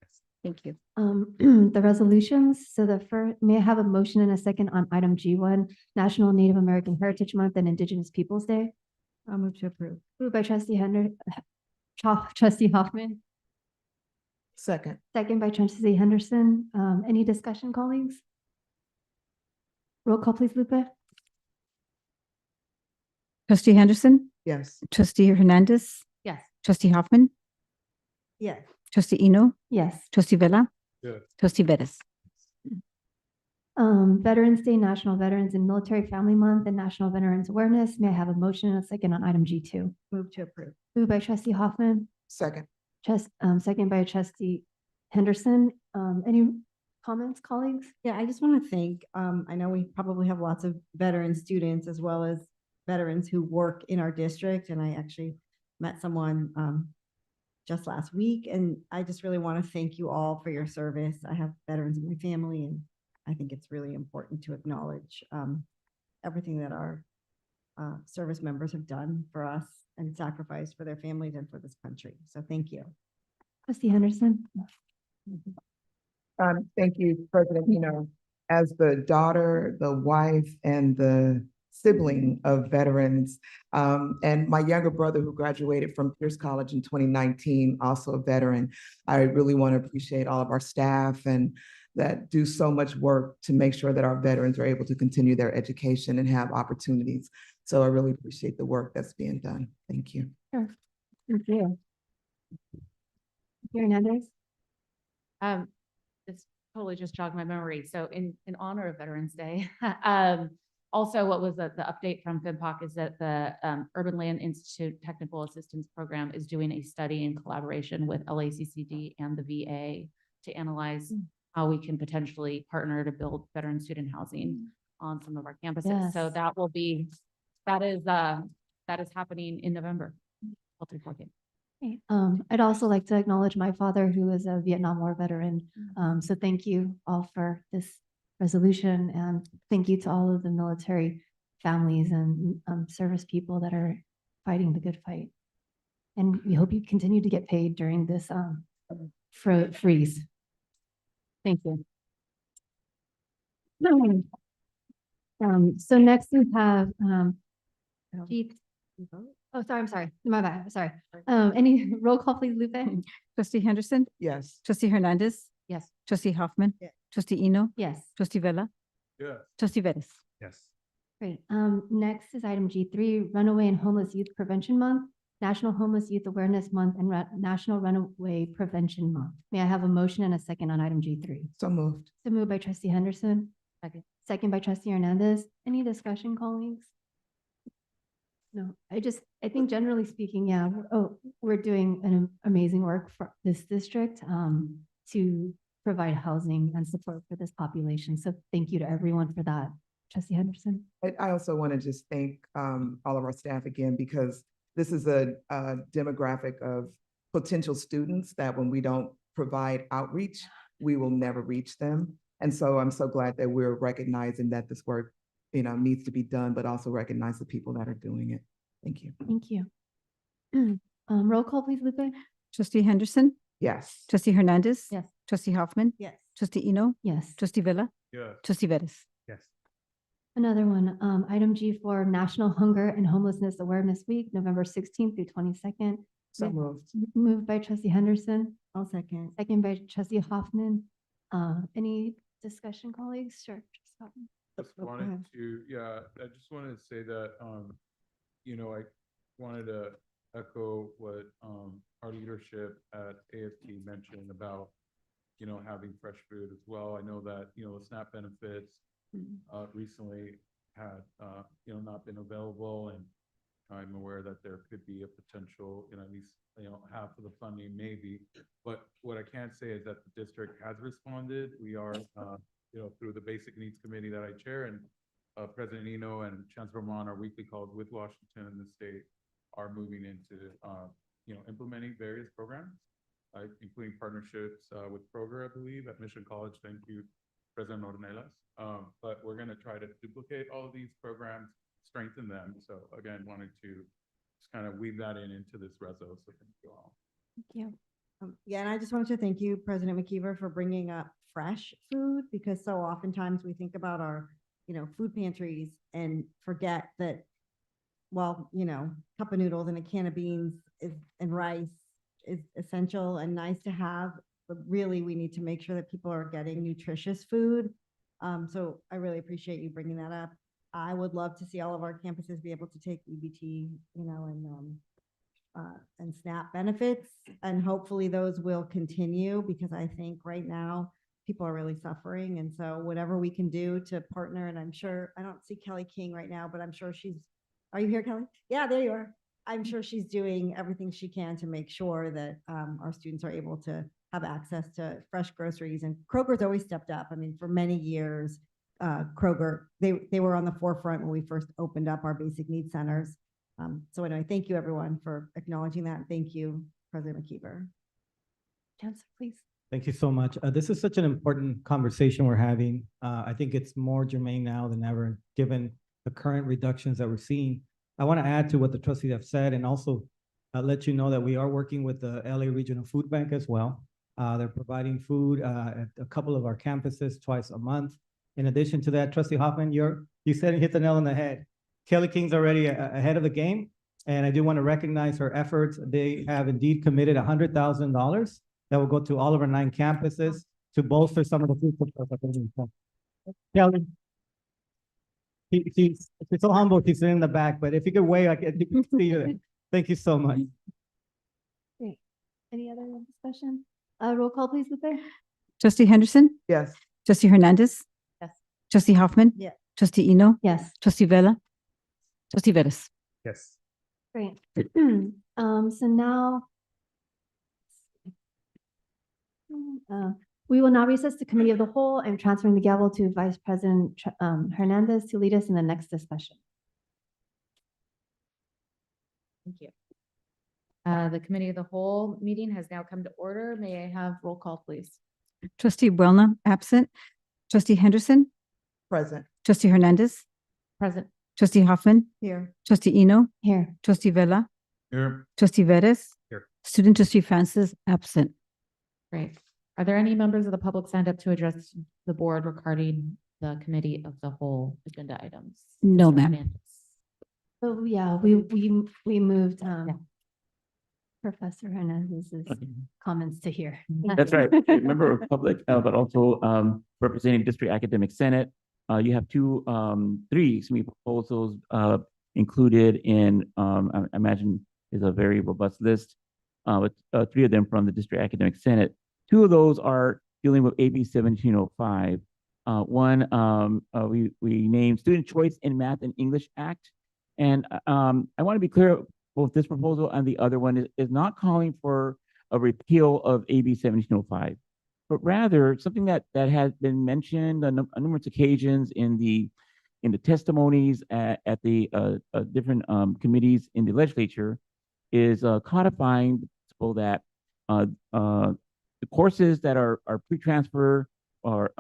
Thank you. The resolutions. So the first, may I have a motion and a second on item G1, National Native American Heritage Month and Indigenous Peoples Day? I'll move to approve. Moved by trustee Hoffman, Second. second by trustee Henderson. Any discussion, colleagues? Roll call, please, Lupe. Trustee Henderson, Yes. trustee Hernandez, Yes. trustee Hoffman, Yes. trustee Eno, Yes. trustee Vella, Yes. trustee Vettis. Veterans Day, National Veterans and Military Family Month, and National Veterans Awareness. May I have a motion and a second on item G2? Move to approve. Moved by trustee Hoffman, Second. second by trustee Henderson. Any comments, colleagues? Yeah, I just want to thank, I know we probably have lots of veteran students as well as veterans who work in our district, and I actually met someone just last week, and I just really want to thank you all for your service. I have veterans in my family, and I think it's really important to acknowledge everything that our service members have done for us and sacrificed for their families and for this country. So thank you. Trustee Henderson? Thank you, President. As the daughter, the wife, and the sibling of veterans, and my younger brother who graduated from Pierce College in 2019, also a veteran, I really want to appreciate all of our staff and that do so much work to make sure that our veterans are able to continue their education and have opportunities. So I really appreciate the work that's being done. Thank you. Sure. Thank you. Hernandez? This totally just jogged my memory. So in honor of Veterans Day, also what was the update from FIMPOC is that the Urban Land Institute Technical Assistance Program is doing a study in collaboration with LACCD and the VA to analyze how we can potentially partner to build veteran student housing on some of our campuses. So Yes. that is happening in November. Okay. I'd also like to acknowledge my father, who is a Vietnam War veteran. So thank you all for this resolution, and thank you to all of the military families and service people that are fighting the good fight. And we hope you continue to get paid during this freeze. Thank you. So next we have G. Oh, sorry, I'm sorry. My bad, sorry. Any roll call, please, Lupe? Trustee Henderson, Yes. trustee Hernandez, Yes. trustee Hoffman, Yes. trustee Eno, Yes. trustee Vella, Yes. trustee Vettis. Yes. Great. Next is item G3, Runaway and Homeless Youth Prevention Month, National Homeless Youth Awareness Month, and National Runaway Prevention Month. May I have a motion and a second on item G3? So moved. So moved by trustee Henderson. Second by trustee Hernandez. Any discussion, colleagues? No, I think generally speaking, yeah, we're doing an amazing work for this district to provide housing and support for this population. So thank you to everyone for that. Trustee Henderson. I also want to just thank all of our staff again, because this is a demographic of potential students that when we don't provide outreach, we will never reach them. And so I'm so glad that we're recognizing that this work, needs to be done, but also recognize the people that are doing it. Thank you. Thank you. Roll call, please, Lupe. Trustee Henderson, Yes. trustee Hernandez. Yes. Trustee Hoffman, Yes. trustee Eno, Yes. trustee Vella, Yes. trustee Vettis. Yes. Another one, item G4, National Hunger and Homelessness Awareness Week, November 16th through 22nd. So moved. Moved by trustee Henderson, I'll second. second by trustee Hoffman. Any discussion, colleagues? Sure. Trustee Hoffman. Just wanted to, I just wanted to say that, I wanted to echo what our leadership at AFT mentioned about, having fresh food as well. I know that, the SNAP benefits recently had, not been available, and I'm aware that there could be a potential, at least, half of the funding maybe. But what I can say is that the district has responded. We are, through the Basic Needs Committee that I chair, and President Eno and Chancellor Mon, our weekly calls with Washington and the state, are moving into, implementing various programs, including partnerships with Kroger, I believe, at Mission College. Thank you, President Ornelas. But we're going to try to duplicate all of these programs, strengthen them. So again, wanted to just kind of weave that into this reso. So thank you all. Thank you. Yeah, and I just wanted to thank you, President McKeever, for bringing up fresh food, because so oftentimes we think about our, food pantries and forget that, well, cup of noodles and a can of beans and rice is essential and nice to have, but really we need to make sure that people are getting nutritious food. So I really appreciate you bringing that up. I would love to see all of our campuses be able to take EBT, and SNAP benefits, and hopefully those will continue, because I think right now people are really suffering. And so whatever we can do to partner, and I'm sure, I don't see Kelly King right now, but I'm sure are you here, Kelly? Yeah, there you are. I'm sure she's doing everything she can to make sure that our students are able to have access to fresh groceries. And Kroger's always stepped up. I mean, for many years, Kroger, they were on the forefront when we first opened up our basic needs centers. So anyway, thank you everyone for acknowledging that. Thank you, President McKeever. Chancellor, please. Thank you so much. This is such an important conversation we're having. I think it's more germane now than ever, given the current reductions that we're seeing. I want to add to what the trustees have said, and also let you know that we are working with the LA Regional Food Bank as well. They're providing food at a couple of our campuses twice a month. In addition to that, Trustee Hoffman, you said hit the nail on the head. Kelly King's already ahead of the game, and I do want to recognize her efforts. They have indeed committed $100,000 that will go to all of our 9 campuses to bolster some of the food supplies. Kelly, she's so humble. She's in the back, but if you could wave, I could see you there. Thank you so much. Great. Any other discussion? Roll call, please, Lupe. Trustee Henderson, Yes. trustee Hernandez. Yes. Trustee Hoffman. Yeah. Trustee Eno. Yes. Trustee Vella. Trustee Vettis. Yes. Great. So now we will now recess to Committee of the Whole. I'm transferring the gavel to Vice President Hernandez to lead us in the next discussion. Thank you. The Committee of the Whole meeting has now come to order. May I have roll call, please? Trustee Buelna, absent. Trustee Henderson. Present. Trustee Hernandez. Present. Trustee Hoffman. Here. Trustee Eno. Here. Trustee Vella. Here. Trustee Vettis. Here. Student trustee Francis, absent. Great. Are there any members of the public signed up to address the board regarding the Committee of the Whole agenda items? No, Mr. ma'am. Hernandez. So yeah, we moved Professor Hernandez's comments to here. That's right. Member of public, but also representing District Academic Senate. You have three proposals included in, I imagine is a very robust list, with 3 of them from the District Academic Senate. 2 of those are dealing with AB 1705. One, we named Student Choice in Math and English Act. And I want to be clear, both this proposal and the other one is not calling for a repeal of AB 1705, but rather something that has been mentioned on numerous occasions in the testimonies at the different committees in the legislature, is codifying the principle that the courses that are pre-transfer or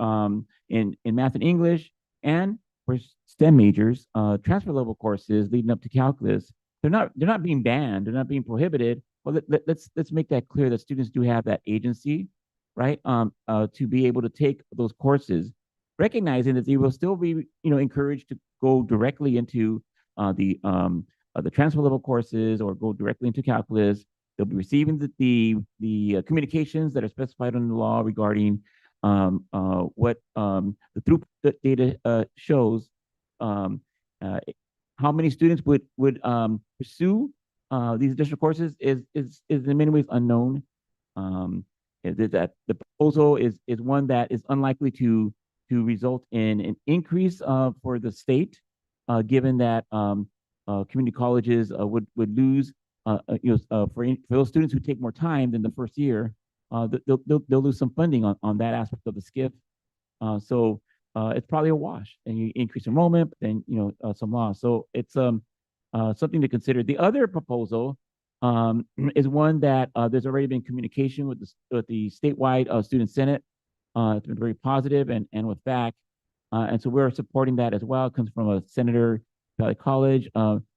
in math and English, and for STEM majors, transfer level courses leading up to calculus, they're not being banned, they're not being prohibited. Well, let's make that clear, that students do have that agency, right, to be able to take those courses, recognizing that they will still be, encouraged to go directly into the transfer level courses or go directly into calculus. They'll be receiving the communications that are specified in the law regarding what the throughput data shows, how many students would pursue these additional courses is in many ways unknown. That the proposal is one that is unlikely to result in an increase for the state, given that community colleges would lose for those students who take more time than the first year, they'll lose some funding on that aspect of the SCIF. So it's probably a wash, and you increase enrollment, but then some loss. So it's something to consider. The other proposal is one that there's already been communication with the statewide student senate. It's been very positive and with back, and so we're supporting that as well. It comes from a Senator Valley College,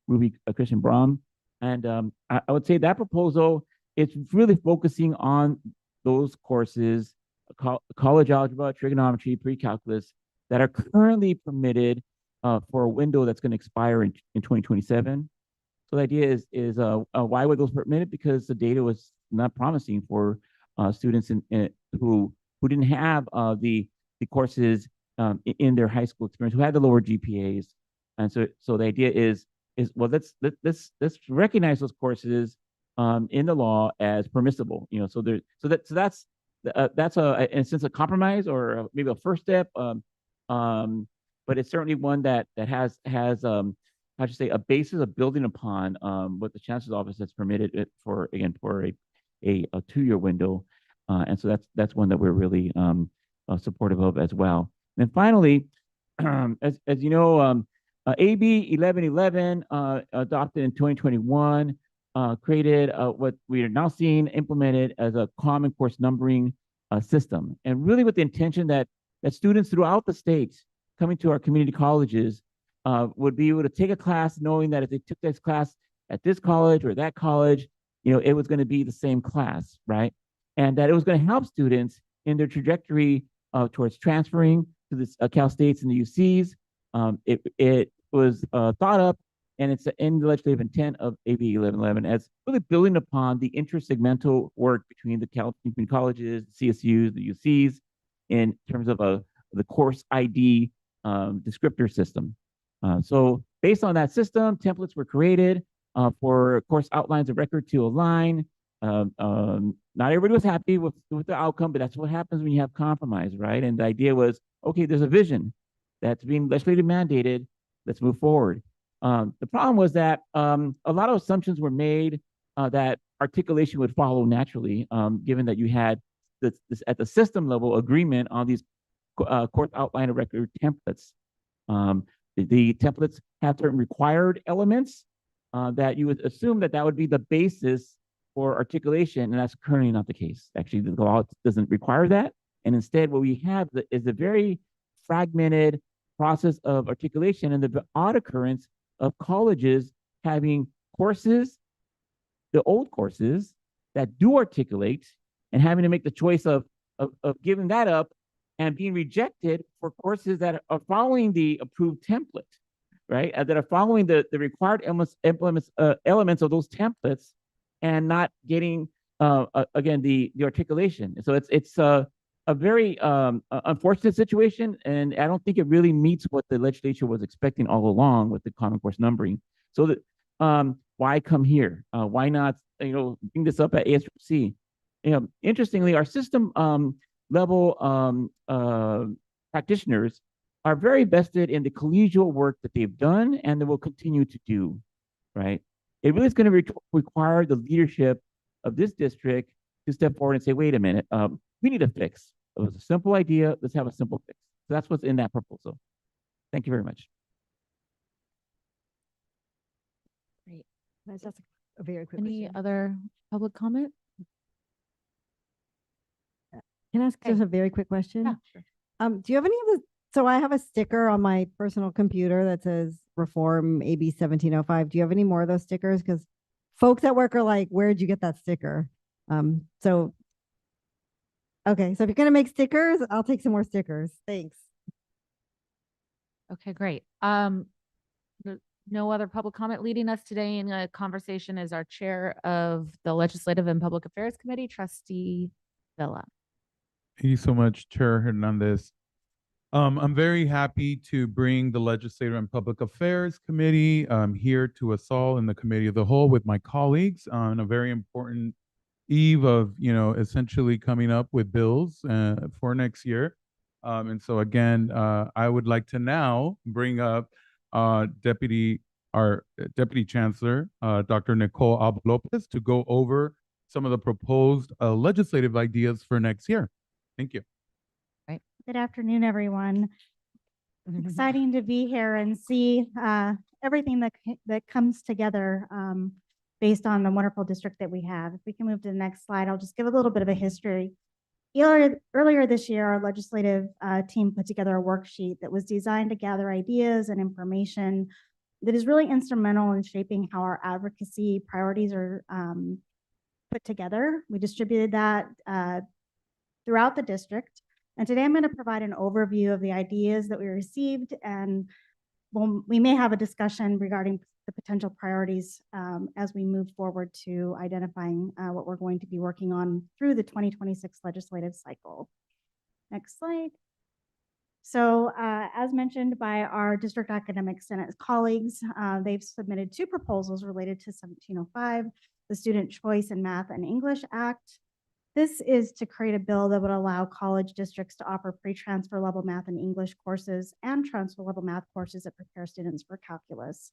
Ruby Christian Brom, and I would say that proposal is really focusing on those courses, college algebra, trigonometry, pre-calculus, that are currently permitted for a window that's going to expire in 2027. So the idea is why were those permitted? Because the data was not promising for students who didn't have the courses in their high school experience, who had the lower GPAs. And so the idea is well, let's recognize those courses in the law as permissible. That's in a sense a compromise, or maybe a first step. But it's certainly one that has how to say, a basis of building upon what the chancellor's office has permitted it for a 2-year window, and so that's one that we're really supportive of as well. And finally, as you know, AB 1111 adopted in 2021 created what we are now seeing implemented as a common course numbering system, and really with the intention that students throughout the state coming to our community colleges would be able to take a class knowing that if they took this class at this college or that college, it was going to be the same class, right? And that it was going to help students in their trajectory towards transferring to the Cal States and the UCs. It was thought up, and it's in the legislative intent of AB 1111 as really building upon the intersegmental work between the community colleges, the CSUs, the UCs, in terms of the course ID descriptor system. So based on that system, templates were created for course outlines of record to align. Not everybody was happy with the outcome, but that's what happens when you have compromise, right? And the idea was, okay, there's a vision that's being legislatively mandated. Let's move forward. The problem was that a lot of assumptions were made that articulation would follow naturally, given that you had this at the system level agreement on these course outline of record templates. The templates have certain required elements that you would assume that would be the basis for articulation, and that's currently not the case. Actually, the law doesn't require that, and instead what we have is a very fragmented process of articulation, and the odd occurrence of colleges having courses, the old courses, that do articulate, and having to make the choice of giving that up and being rejected for courses that are following the approved template, right? That are following the required elements of those templates, and not getting again the articulation. So it's a very unfortunate situation, and I don't think it really meets what the legislature was expecting all along with the common course numbering. So that why come here? Why not bring this up at ASC? Interestingly, our system level practitioners are very vested in the collegial work that they've done and that will continue to do, right? It really is going to require the leadership of this district to step forward and say, wait a minute, we need a fix. It was a simple idea. Let's have a simple fix. So that's what's in that proposal. Thank you very much. Great. That's just a very quick Any question. other public comment? Can I ask Hey. just a very quick question? Yeah, sure. Do you have any of the, so I have a sticker on my personal computer that says Reform AB 1705. Do you have any more of those stickers? Because folks at work are like, where'd you get that sticker? Okay, so if you're gonna make stickers, I'll take some more stickers. Thanks. Okay, great. No other public comment. Leading us today in a conversation is our chair of the Legislative and Public Affairs Committee, Trustee Villa. Thank you so much, Chair Hernandez. I'm very happy to bring the Legislative and Public Affairs Committee here to us all in the Committee of the Whole with my colleagues on a very important eve of, essentially coming up with bills for next year. And so again, I would like to now bring up our Deputy Chancellor, Dr. Nicole Alba Lopez, to go over some of the proposed legislative ideas for next year. Thank you. Good afternoon, everyone. Exciting to be here and see everything that comes together based on the wonderful district that we have. If we can move to the next slide, I'll just give a little bit of a history. Earlier this year, our legislative team put together a worksheet that was designed to gather ideas and information that is really instrumental in shaping how our advocacy priorities are put together. We distributed that throughout the district. And today I'm going to provide an overview of the ideas that we received, and we may have a discussion regarding the potential priorities as we move forward to identifying what we're going to be working on through the 2026 legislative cycle. Next slide. So as mentioned by our District Academic Senate colleagues, they've submitted 2 proposals related to 1705, the Student Choice in Math and English Act. This is to create a bill that would allow college districts to offer pre-transfer level math and English courses and transfer level math courses that prepare students for calculus.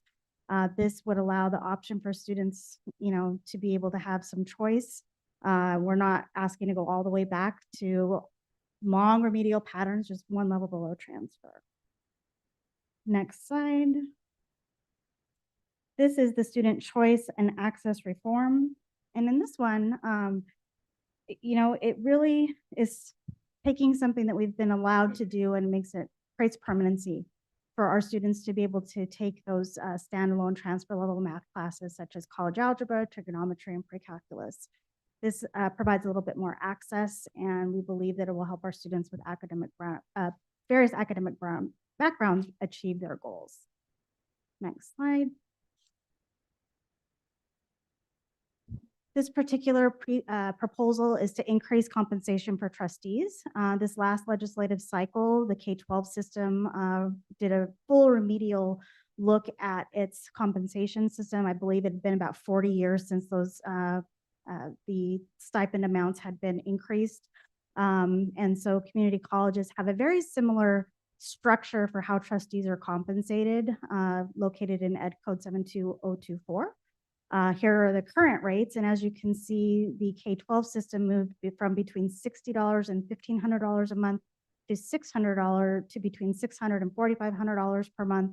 This would allow the option for students, to be able to have some choice. We're not asking to go all the way back to long remedial patterns, just one level below transfer. Next slide. This is the student choice and access reform. And in this one, it really is taking something that we've been allowed to do and creates permanency for our students to be able to take those standalone transfer level math classes such as college algebra, trigonometry, and pre-calculus. This provides a little bit more access, and we believe that it will help our students with various academic backgrounds achieve their goals. Next slide. This particular proposal is to increase compensation for trustees. This last legislative cycle, the K-12 system did a full remedial look at its compensation system. I believe it had been about 40 years since the stipend amounts had been increased. And so community colleges have a very similar structure for how trustees are compensated, located in Ed Code 72024. Here are the current rates, and as you can see, the K-12 system moved from between $60 and $1,500 a month to $600 to between $600 and $4,500 per month.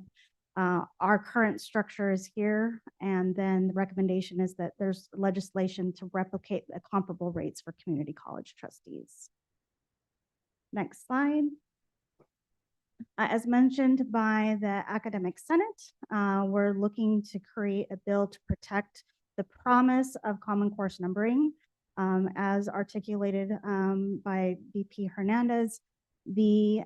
Our current structure is here, and then the recommendation is that there's legislation to replicate the comparable rates for community college trustees. Next slide. As mentioned by the Academic Senate, we're looking to create a bill to protect the promise of Common Course numbering. As articulated by VP Hernandez, the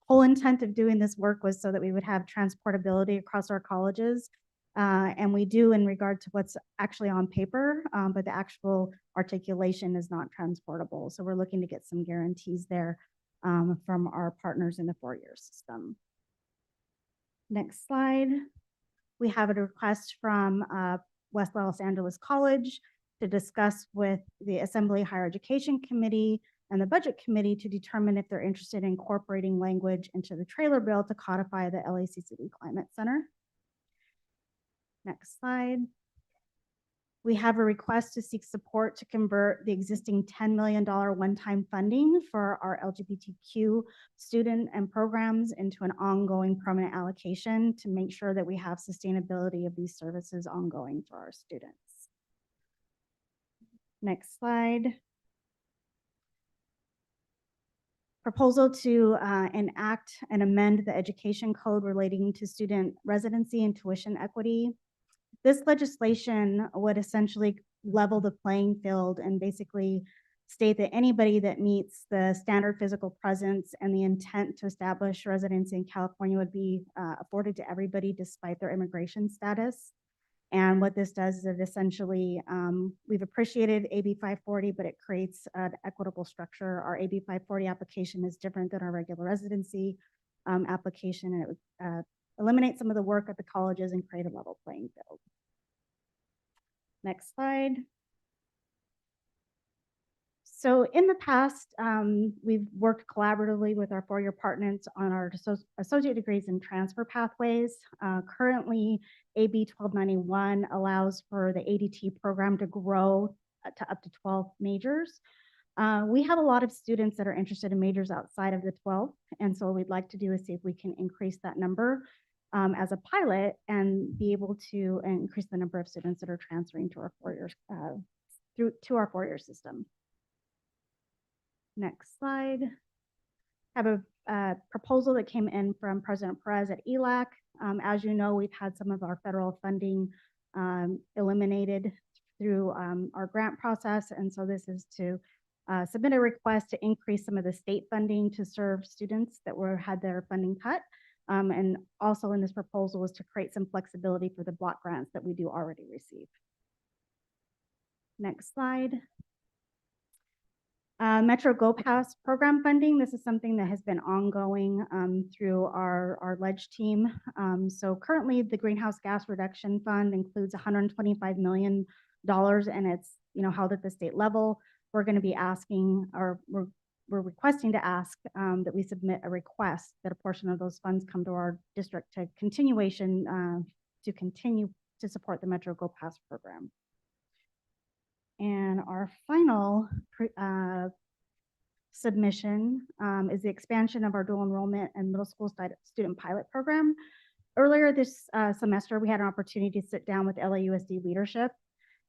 whole intent of doing this work was so that we would have transportability across our colleges. And we do in regard to what's actually on paper, but the actual articulation is not transportable. So we're looking to get some guarantees there from our partners in the 4-year system. Next slide. We have a request from West Los Angeles College to discuss with the Assembly Higher Education Committee and the Budget Committee to determine if they're interested in incorporating language into the trailer bill to codify the LACCD Climate Center. Next slide. We have a request to seek support to convert the existing $10 million one-time funding for our LGBTQ student and programs into an ongoing permanent allocation to make sure that we have sustainability of these services ongoing for our students. Next slide. Proposal to enact and amend the education code relating to student residency and tuition equity. This legislation would essentially level the playing field and basically state that anybody that meets the standard physical presence and the intent to establish residency in California would be afforded to everybody despite their immigration status. And what this does is it essentially, we've appreciated AB 540, but it creates an equitable structure. Our AB 540 application is different than our regular residency application, and it would eliminate some of the work at the colleges and create a level playing field. Next slide. So in the past, we've worked collaboratively with our four-year partners on our associate degrees and transfer pathways. Currently, AB 1291 allows for the ADT program to grow to up to 12 majors. We have a lot of students that are interested in majors outside of the 12, and so what we'd like to do is see if we can increase that number as a pilot and be able to increase the number of students that are transferring to our our four-year system. Next slide. I have a proposal that came in from President Perez at ELAC. As you know, we've had some of our federal funding eliminated through our grant process. And so this is to submit a request to increase some of the state funding to serve students that had their funding cut. And also in this proposal was to create some flexibility for the block grants that we do already receive. Next slide. Metro Go Pass program funding. This is something that has been ongoing through our ledge team. So currently the Greenhouse Gas Reduction Fund includes $125 million, and it's held at the state level. We're going to be asking, or we're requesting to ask that we submit a request that a portion of those funds come to our district to continue to support the Metro Go Pass program. And our final submission is the expansion of our dual enrollment and middle school student pilot program. Earlier this semester, we had an opportunity to sit down with LAUSD leadership.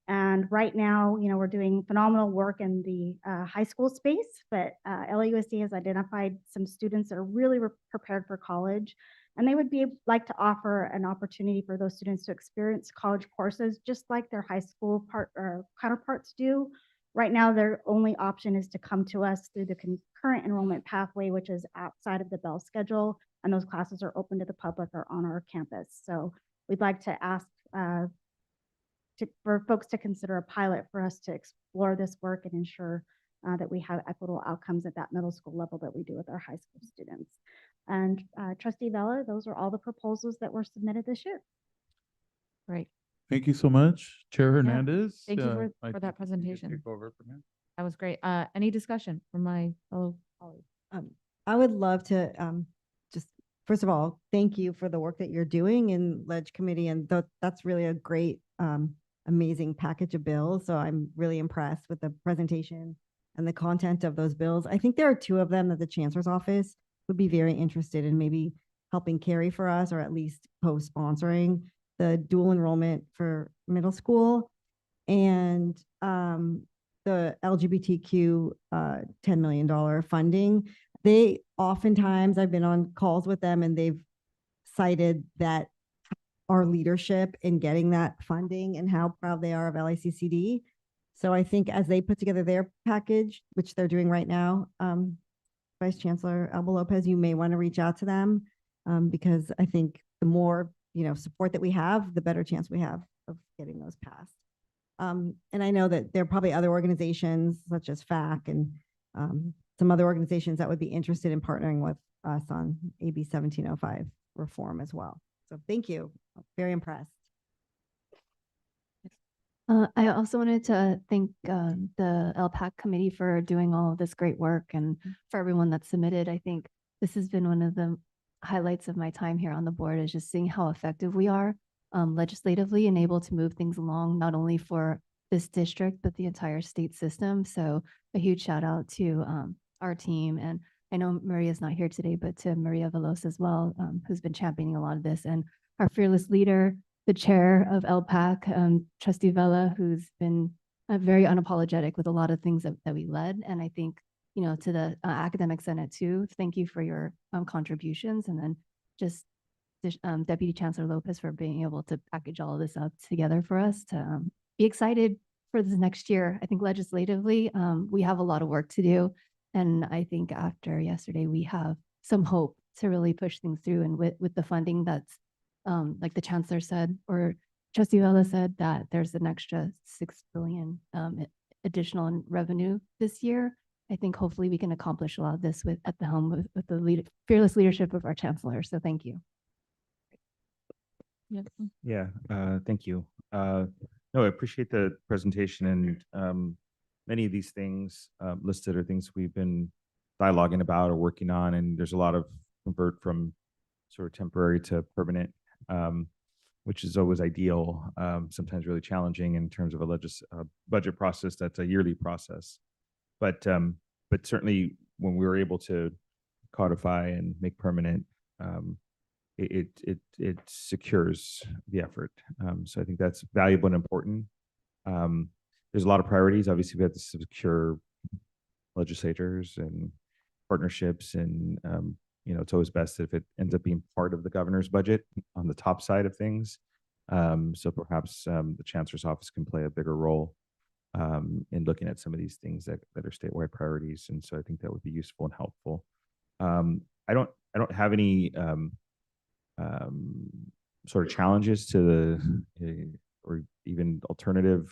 And right now, we're doing phenomenal work in the high school space, but LAUSD has identified some students that are really prepared for college. And they would like to offer an opportunity for those students to experience college courses just like their high school counterparts do. Right now, their only option is to come to us through the concurrent enrollment pathway, which is outside of the Bell schedule, and those classes are open to the public or on our campus. So we'd like to ask for folks to consider a pilot for us to explore this work and ensure that we have equitable outcomes at that middle school level that we do with our high school students. And Trustee Vella, those are all the proposals that were submitted this year. Great. Thank you so much, Chair Hernandez. Thank you I for think that you can presentation. take over from here. That was great. Any discussion from my fellow colleagues? I would love to just, first of all, thank you for the work that you're doing in Ledge Committee. And that's really a great, amazing package of bills. So I'm really impressed with the presentation and the content of those bills. I think there are two of them that the Chancellor's Office would be very interested in maybe helping carry for us, or at least co-sponsoring the dual enrollment for middle school and the LGBTQ $10 million funding. They oftentimes, I've been on calls with them and they've cited that our leadership in getting that funding and how proud they are of LACCD. So I think as they put together their package, which they're doing right now, Vice Chancellor Alba Lopez, you may want to reach out to them because I think the more support that we have, the better chance we have of getting those passed. And I know that there are probably other organizations such as FAC and some other organizations that would be interested in partnering with us on AB 1705 reform as well. So thank you. I'm very impressed. I also wanted to thank the LPAC committee for doing all of this great work and for everyone that submitted. I think this has been one of the highlights of my time here on the board, is just seeing how effective we are legislatively and able to move things along, not only for this district, but the entire state system. So a huge shout out to our team. And I know Maria's not here today, but to Maria Veloz as well, who's been championing a lot of this, and our fearless leader, the chair of LPAC, Trustee Vella, who's been very unapologetic with a lot of things that we led. And I think, to the Academic Senate too, thank you for your contributions. And then just Deputy Chancellor Lopez for being able to package all of this up together for us to be excited for this next year. I think legislatively, we have a lot of work to do. And I think after yesterday, we have some hope to really push things through. And with the funding that's, like the Chancellor said, or Trustee Vella said that there's an extra 6 billion additional in revenue this year. I think hopefully we can accomplish a lot of this at the helm with the fearless leadership of our chancellor. So thank you. Yeah, thank you. No, I appreciate the presentation, and many of these things listed are things we've been dialoguing about or working on, and there's a lot of convert from sort of temporary to permanent, which is always ideal, sometimes really challenging in terms of a budget process that's a yearly process. But certainly when we were able to codify and make permanent, it secures the effort. So I think that's valuable and important. There's a lot of priorities. Obviously, we have to secure legislators and partnerships, and it's always best if it ends up being part of the governor's budget on the top side of things. So perhaps the chancellor's office can play a bigger role in looking at some of these things that are statewide priorities, and so I think that would be useful and helpful. I don't have any sort of challenges to the or even alternative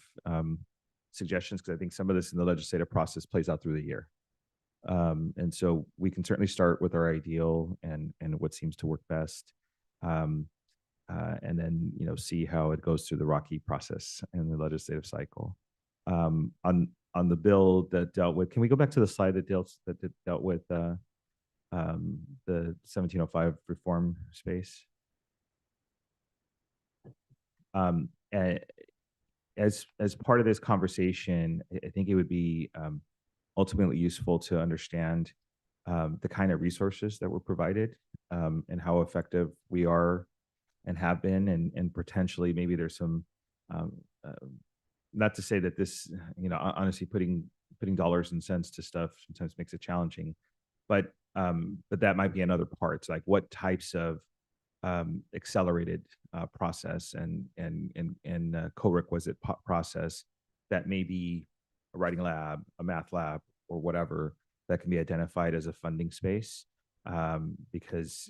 suggestions, because I think some of this in the legislative process plays out through the year. And so we can certainly start with our ideal and what seems to work best. And then, see how it goes through the rocky process in the legislative cycle. On the bill that dealt with, can we go back to the slide that dealt with the 1705 reform space? As part of this conversation, I think it would be ultimately useful to understand the kind of resources that were provided, and how effective we are and have been, and potentially maybe there's some, not to say that this, honestly putting dollars and cents to stuff sometimes makes it challenging, but that might be another part. So like what types of accelerated process and co-requisite process that may be a writing lab, a math lab, or whatever that can be identified as a funding space. Because,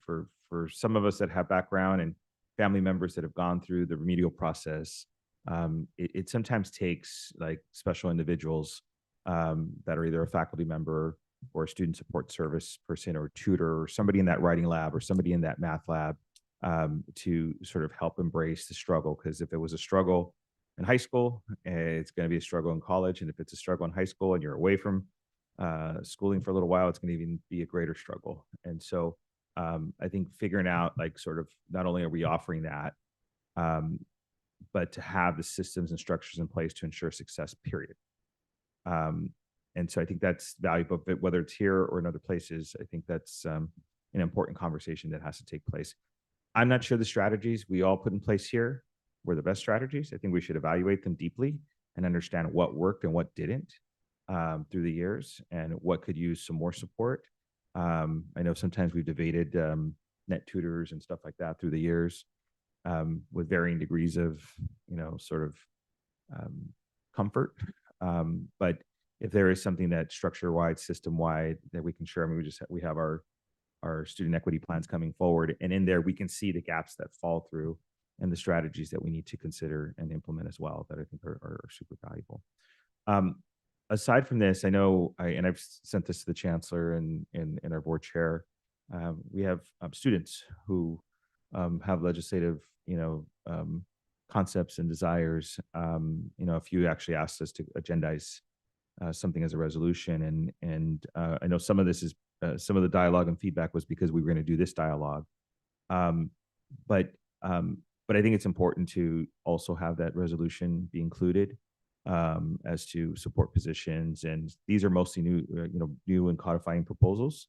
for some of us that have background and family members that have gone through the remedial process, it sometimes takes like special individuals that are either a faculty member or a student support service person or tutor or somebody in that writing lab or somebody in that math lab to sort of help embrace the struggle. Because if it was a struggle in high school, it's going to be a struggle in college. And if it's a struggle in high school and you're away from schooling for a little while, it's going to even be a greater struggle. And so I think figuring out like sort of not only are we offering that, but to have the systems and structures in place to ensure success, period. And so I think that's valuable, but whether it's here or in other places, I think that's an important conversation that has to take place. I'm not sure the strategies we all put in place here were the best strategies. I think we should evaluate them deeply and understand what worked and what didn't through the years and what could use some more support. I know sometimes we've debated net tutors and stuff like that through the years with varying degrees of, sort of comfort. But if there is something that's structure-wide, system-wide that we can share, I mean, we have our student equity plans coming forward, and in there we can see the gaps that fall through and the strategies that we need to consider and implement as well that I think are super valuable. Aside from this, I know, I've sent this to the chancellor and our board chair, we have students who have legislative, concepts and desires. A few actually asked us to agendize something as a resolution, and I know some of this is some of the dialogue and feedback was because we were going to do this dialogue, but I think it's important to also have that resolution be included as to support positions, and these are mostly new and codifying proposals.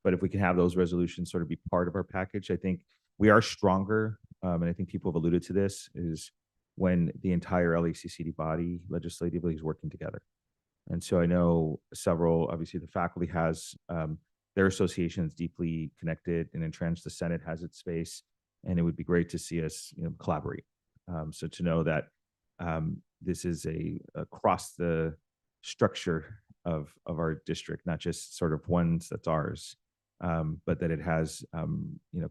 But if we can have those resolutions sort of be part of our package, I think we are stronger, and I think people have alluded to this, is when the entire LACCD body legislatively is working together. And so I know obviously the faculty has their associations deeply connected and entrenched. The Senate has its space, and it would be great to see us, collaborate. So to know that this is across the structure of our district, not just sort of ones that's ours, but that it has,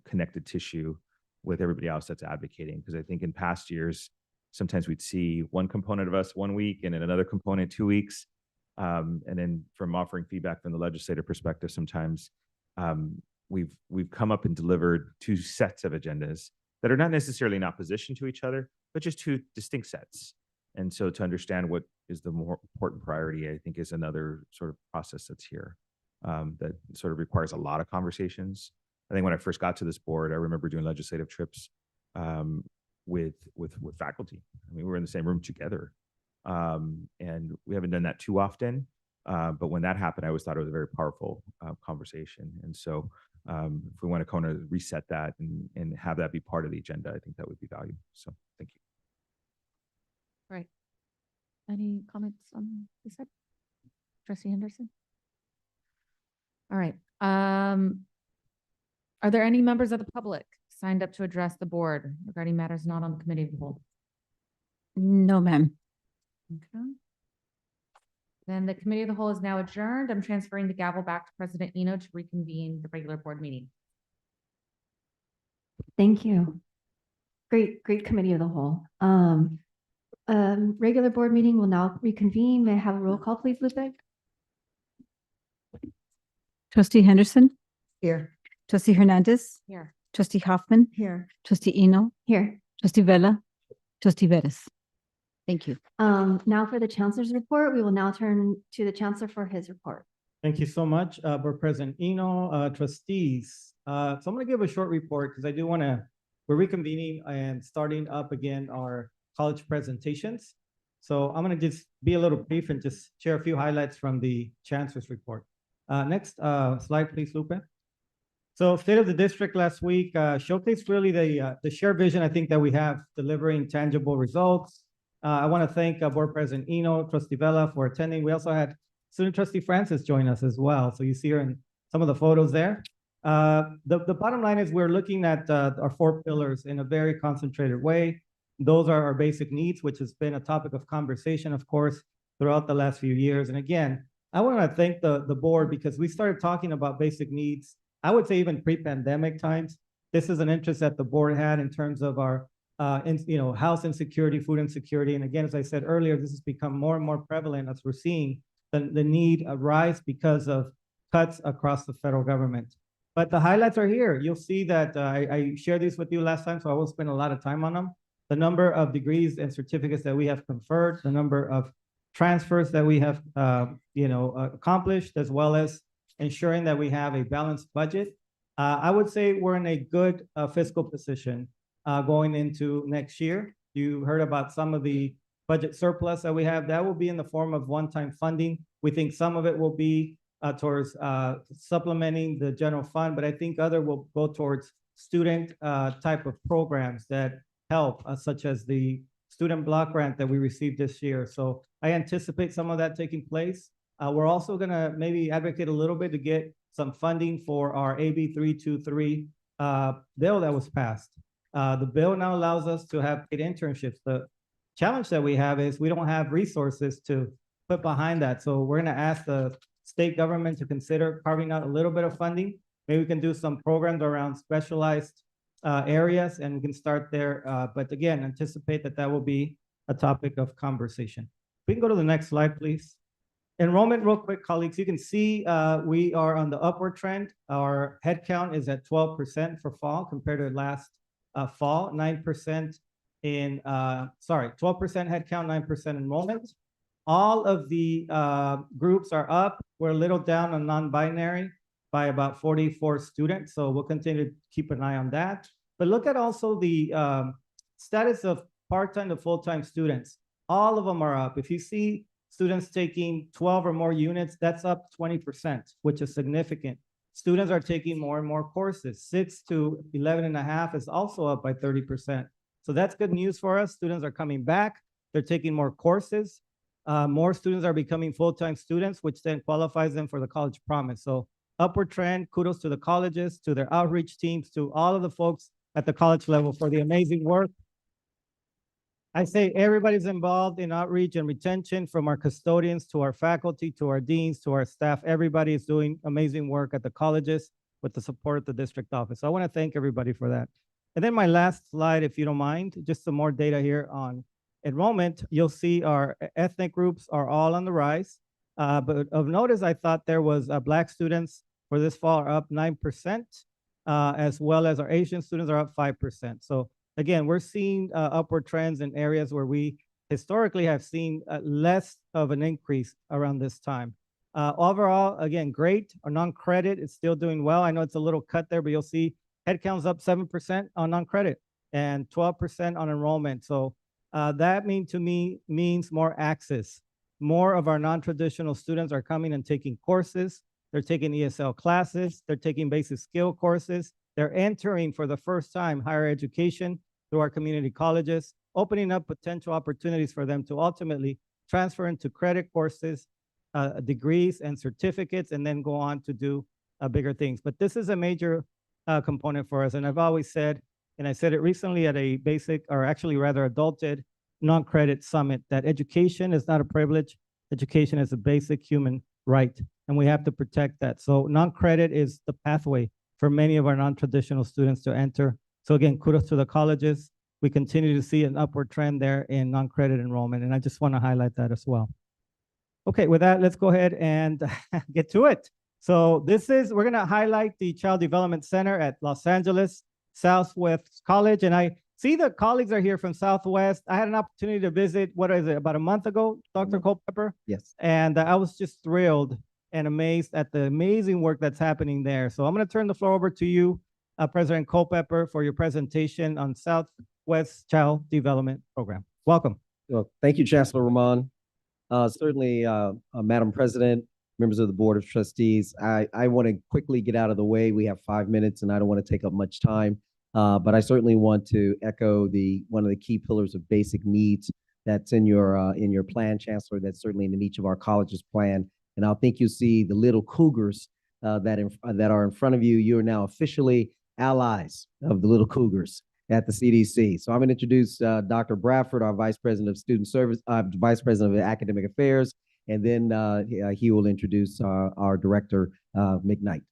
connected tissue with everybody else that's advocating. Because I think in past years, sometimes we'd see one component of us 1 week and then another component 2 weeks. And then from offering feedback from the legislative perspective, sometimes we've come up and delivered two sets of agendas that are not necessarily in opposition to each other, but just two distinct sets. And so to understand what is the more important priority, I think is another sort of process that's here that sort of requires a lot of conversations. I think when I first got to this board, I remember doing legislative trips with faculty. I mean, we were in the same room together. And we haven't done that too often. But when that happened, I always thought it was a very powerful conversation. And so if we want to kind of reset that and have that be part of the agenda, I think that would be valuable. So thank you. Right. Any comments on this side? Trustee Henderson? All right. Are there any members of the public signed up to address the board regarding matters not on the committee of the whole? No, ma'am. Okay. Then the committee of the whole is now adjourned. I'm transferring the gavel back to President Eno to reconvene the regular board meeting. Thank you. Great committee of the whole. Regular board meeting will now reconvene. May I have a roll call, please, Lupe? Trustee Henderson, Here. trustee Hernandez, Here. trustee Hoffman, Here. trustee Eno, Here. trustee Vella, trustee Vettis. Thank you. Now for the chancellor's report, we will now turn to the chancellor for his report. Thank you so much, Board President Eno, trustees. So I'm going to give a short report because I do want to, we're reconvening and starting up again our college presentations. So I'm going to just be a little brief and just share a few highlights from the chancellor's report. Next slide, please, Lupe. So State of the District last week showcased really the shared vision I think that we have delivering tangible results. I want to thank Board President Eno, Trustee Vella for attending. We also had Student Trustee Francis join us as well. So you see her in some of the photos there. The bottom line is we're looking at our 4 pillars in a very concentrated way. Those are our basic needs, which has been a topic of conversation, of course, throughout the last few years. And again, I want to thank the board because we started talking about basic needs, I would say even pre-pandemic times. This is an interest that the board had in terms of our house insecurity, food insecurity. And again, as I said earlier, this has become more and more prevalent as we're seeing the need arise because of cuts across the federal government. But the highlights are here. You'll see that I shared these with you last time, so I won't spend a lot of time on them. The number of degrees and certificates that we have conferred, the number of transfers that we have accomplished, as well as ensuring that we have a balanced budget. I would say we're in a good fiscal position going into next year. You heard about some of the budget surplus that we have. That will be in the form of one-time funding. We think some of it will be towards supplementing the general fund, but I think other will go towards student type of programs that help, such as the student block grant that we received this year. So I anticipate some of that taking place. We're also gonna maybe advocate a little bit to get some funding for our AB 323 bill that was passed. The bill now allows us to have paid internships. The challenge that we have is we don't have resources to put behind that. So we're gonna ask the state government to consider carving out a little bit of funding. Maybe we can do some programs around specialized areas and we can start there. But again, anticipate that will be a topic of conversation. We can go to the next slide, please. Enrollment real quick, colleagues. You can see we are on the upward trend. Our headcount is at 12% for fall compared to last fall, 9% in, 12% headcount, 9% enrollment. All of the groups are up. We're a little down on non-binary by about 44 students. So we'll continue to keep an eye on that. But look at also the status of part-time to full-time students. All of them are up. If you see students taking 12 or more units, that's up 20%, which is significant. Students are taking more and more courses. 6 to 11.5 is also up by 30%. So that's good news for us. Students are coming back. They're taking more courses. More students are becoming full-time students, which then qualifies them for the college promise. So upward trend, kudos to the colleges, to their outreach teams, to all of the folks at the college level for the amazing work. I say everybody's involved in outreach and retention, from our custodians to our faculty, to our deans, to our staff. Everybody is doing amazing work at the colleges with the support of the district office. So I want to thank everybody for that. And then my last slide, if you don't mind, just some more data here on enrollment. You'll see our ethnic groups are all on the rise. But of notice, I thought there was Black students for this fall are up 9%, as well as our Asian students are up 5%. So again, we're seeing upward trends in areas where we historically have seen less of an increase around this time. Overall, again, great. Our non-credit is still doing well. I know it's a little cut there, but you'll see headcount's up 7% on non-credit and 12% on enrollment. So that means more access. More of our non-traditional students are coming and taking courses. They're taking ESL classes. They're taking basic skill courses. They're entering for the first time higher education through our community colleges, opening up potential opportunities for them to ultimately transfer into credit courses, degrees and certificates, and then go on to do bigger things. But this is a major component for us. And I've always said, and I said it recently at a basic, or actually rather adulted non-credit summit, that education is not a privilege. Education is a basic human right, and we have to protect that. So non-credit is the pathway for many of our non-traditional students to enter. So again, kudos to the colleges. We continue to see an upward trend there in non-credit enrollment, and I just want to highlight that as well. Okay, with that, let's go ahead and get to it. So we're going to highlight the Child Development Center at Los Angeles Southwest College. And I see the colleagues are here from Southwest. I had an opportunity to visit, about a month ago, Dr. Culpepper? Yes. And I was just thrilled and amazed at the amazing work that's happening there. So I'm going to turn the floor over to you, President Culpepper, for your presentation on Southwest Child Development Program. Welcome. Well, thank you, Chancellor Ramon. Certainly, Madam President, members of the Board of Trustees, I want to quickly get out of the way. We have 5 minutes and I don't want to take up much time, but I certainly want to echo one of the key pillars of basic needs that's in your plan, Chancellor, that's certainly in each of our colleges' plan. And I think you see the little cougars that are in front of you. You are now officially allies of the little cougars at the CDC. So I'm going to introduce Dr. Bradford, our Vice President of Student Service, Vice President of Academic Affairs, and then he will introduce our Director, McKnight.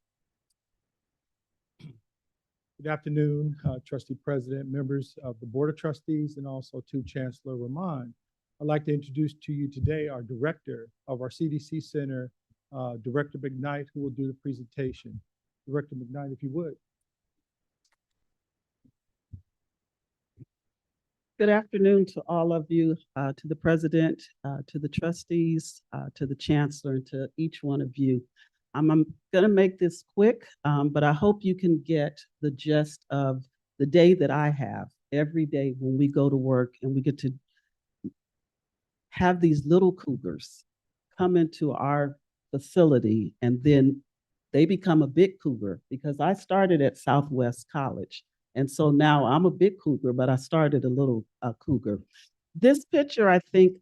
Good afternoon, Trustee President, members of the Board of Trustees, and also to Chancellor Ramon. I'd like to introduce to you today our Director of our CDC Center, Director McKnight, who will do the presentation. Director McKnight, if you would. Good afternoon to all of you, to the president, to the trustees, to the chancellor, and to each one of you. I'm going to make this quick, but I hope you can get the gist of the day that I have every day when we go to work and we get to have these little cougars come into our facility, and then they become a big cougar, because I started at Southwest College. And so now I'm a big cougar, but I started a little cougar. This picture, I think,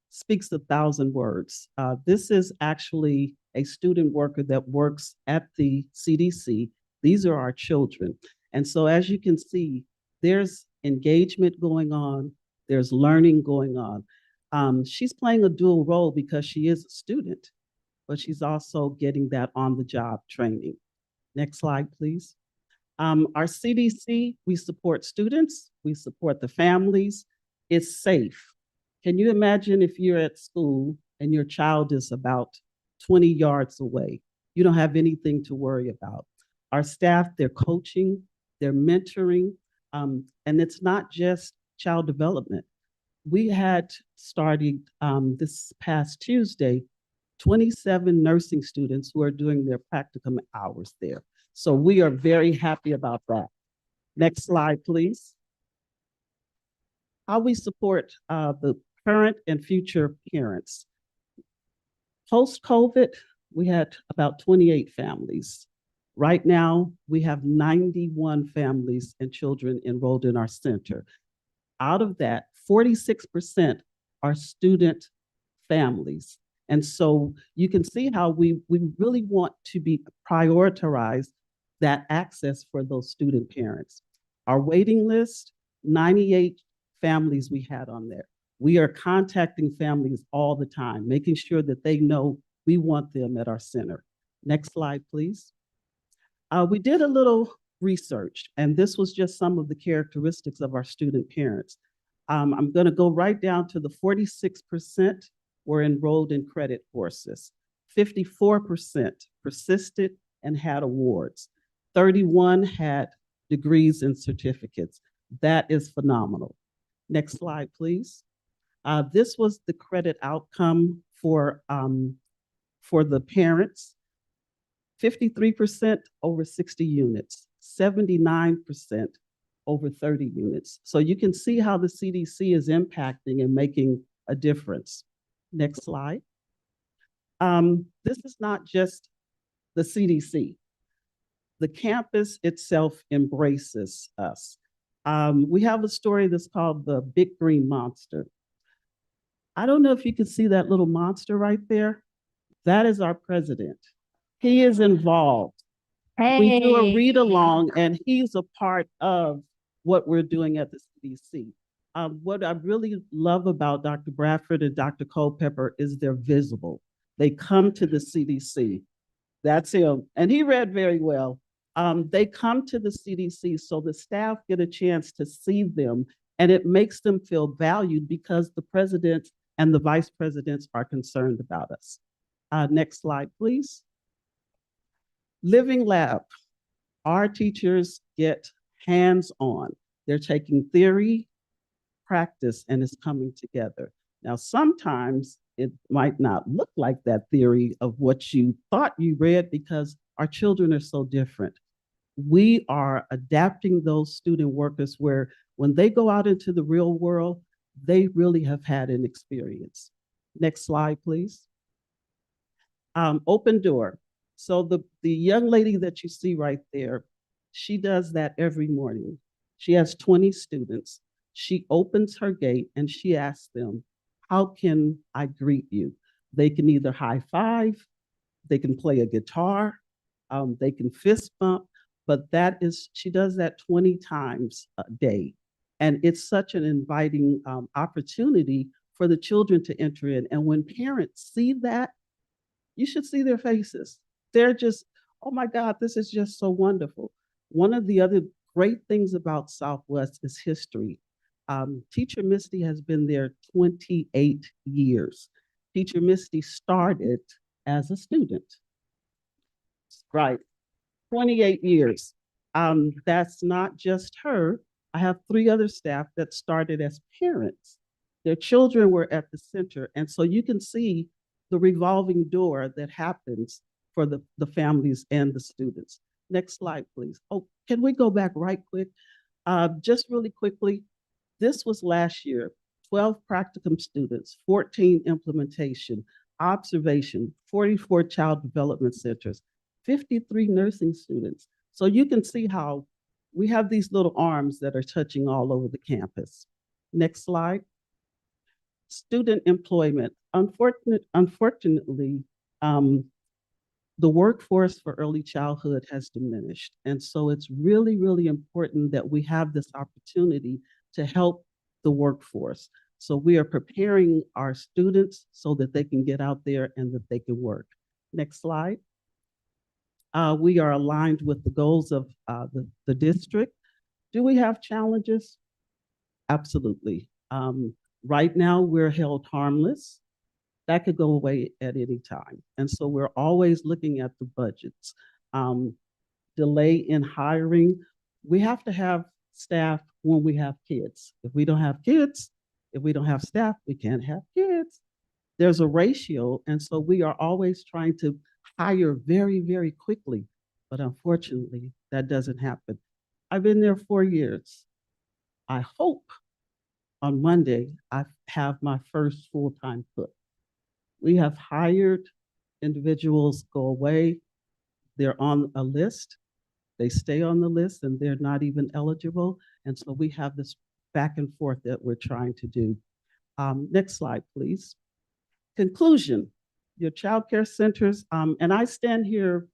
speaks 1,000 words. This is actually a student worker that works at the CDC. These are our children. And so as you can see, there's engagement going on. There's learning going on. She's playing a dual role because she is a student, but she's also getting that on-the-job training. Next slide, please. Our CDC, we support students, we support the families. It's safe. Can you imagine if you're at school and your child is about 20 yards away? You don't have anything to worry about. Our staff, they're coaching, they're mentoring, and it's not just child development. We had started this past Tuesday, 27 nursing students who are doing their practicum hours there. So we are very happy about that. Next slide, please. How we support the current and future parents. Post-COVID, we had about 28 families. Right now, we have 91 families and children enrolled in our center. Out of that, 46% are student families. And so you can see how we really want to prioritize that access for those student parents. Our waiting list, 98 families we had on there. We are contacting families all the time, making sure that they know we want them at our center. Next slide, please. We did a little researched, and this was just some of the characteristics of our student parents. I'm going to go right down to the 46% were enrolled in credit courses, 54% persisted and had awards, 31 had degrees and certificates. That is phenomenal. Next slide, please. This was the credit outcome for the parents. 53% over 60 units, 79% over 30 units. So you can see how the CDC is impacting and making a difference. Next slide. This is not just the CDC. The campus itself embraces us. We have a story that's called the Big Green Monster. I don't know if you can see that little monster right there. That is our president. He is involved. We do a read along and he's a part of what we're doing at the CDC. What I really love about Dr. Bradford and Dr. Culpepper is they're visible. They come to the CDC. That's him. And he read very well. They come to the CDC so the staff get a chance to see them, and it makes them feel valued because the president and the vice presidents are concerned about us. Next slide, please. Living Lab. Our teachers get hands-on. They're taking theory, practice, and it's coming together. Now, sometimes it might not look like that theory of what you thought you read because our children are so different. We are adapting those student workers where when they go out into the real world, they really have had an experience. Next slide, please. Open door. So the young lady that you see right there, she does that every morning. She has 20 students. She opens her gate and she asks them, how can I greet you? They can either high five, they can play a guitar, they can fist bump, but she does that 20 times a day. And it's such an inviting opportunity for the children to enter in. And when parents see that, you should see their faces. They're just, oh my God, this is just so wonderful. One of the other great things about Southwest is history. Teacher Misty has been there 28 years. Teacher Misty started as a student. Right, 28 years. That's not just her. I have 3 other staff that started as parents. Their children were at the center. And so you can see the revolving door that happens for the families and the students. Next slide, please. Oh, can we go back right quick? Just really quickly, this was last year, 12 practicum students, 14 implementation, observation, 44 child development centers, 53 nursing students. So you can see how we have these little arms that are touching all over the campus. Next slide. Student employment. Unfortunately, the workforce for early childhood has diminished. And so it's really, really important that we have this opportunity to help the workforce. So we are preparing our students so that they can get out there and that they can work. Next slide. We are aligned with the goals of the district. Do we have challenges? Absolutely. Right now, we're held harmless. That could go away at any time. And so we're always looking at the budgets. Delay in hiring. We have to have staff when we have kids. If we don't have kids, if we don't have staff, we can't have kids. There's a ratio. And so we are always trying to hire very, very quickly. But unfortunately, that doesn't happen. I've been there 4 years. I hope on Monday, I have my first full-time cook. We have hired individuals go away. They're on a list. They stay on the list and they're not even eligible. And so we have this back and forth that we're trying to do. Next slide, please. Conclusion, your childcare centers, and I stand here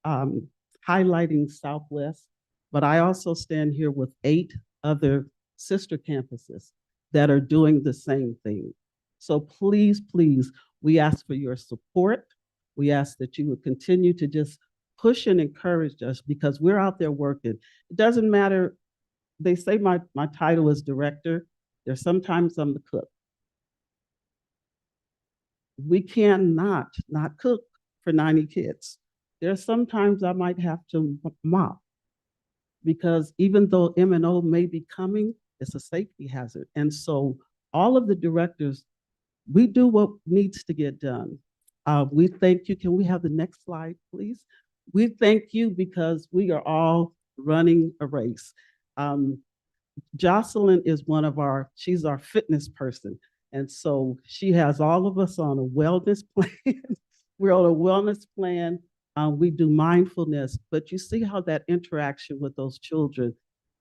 highlighting Southwest, but I also stand here with 8 other sister campuses that are doing the same thing. So please, please, we ask for your support. We ask that you would continue to just push and encourage us because we're out there working. It doesn't matter. They say my title is director. There's sometimes I'm the cook. We cannot not cook for 90 kids. There's sometimes I might have to mop because even though M&O may be coming, it's a safety hazard. And so all of the directors, we do what needs to get done. We thank you. Can we have the next slide, please? We thank you because we are all running a race. Jocelyn is she's our fitness person. And so she has all of us on a wellness plan. We're on a wellness plan. We do mindfulness, but you see how that interaction with those children,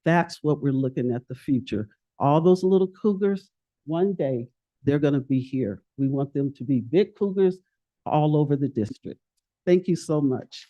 that's what we're looking at the future. All those little cougars, one day they're going to be here. We want them to be big cougars all over the district. Thank you so much.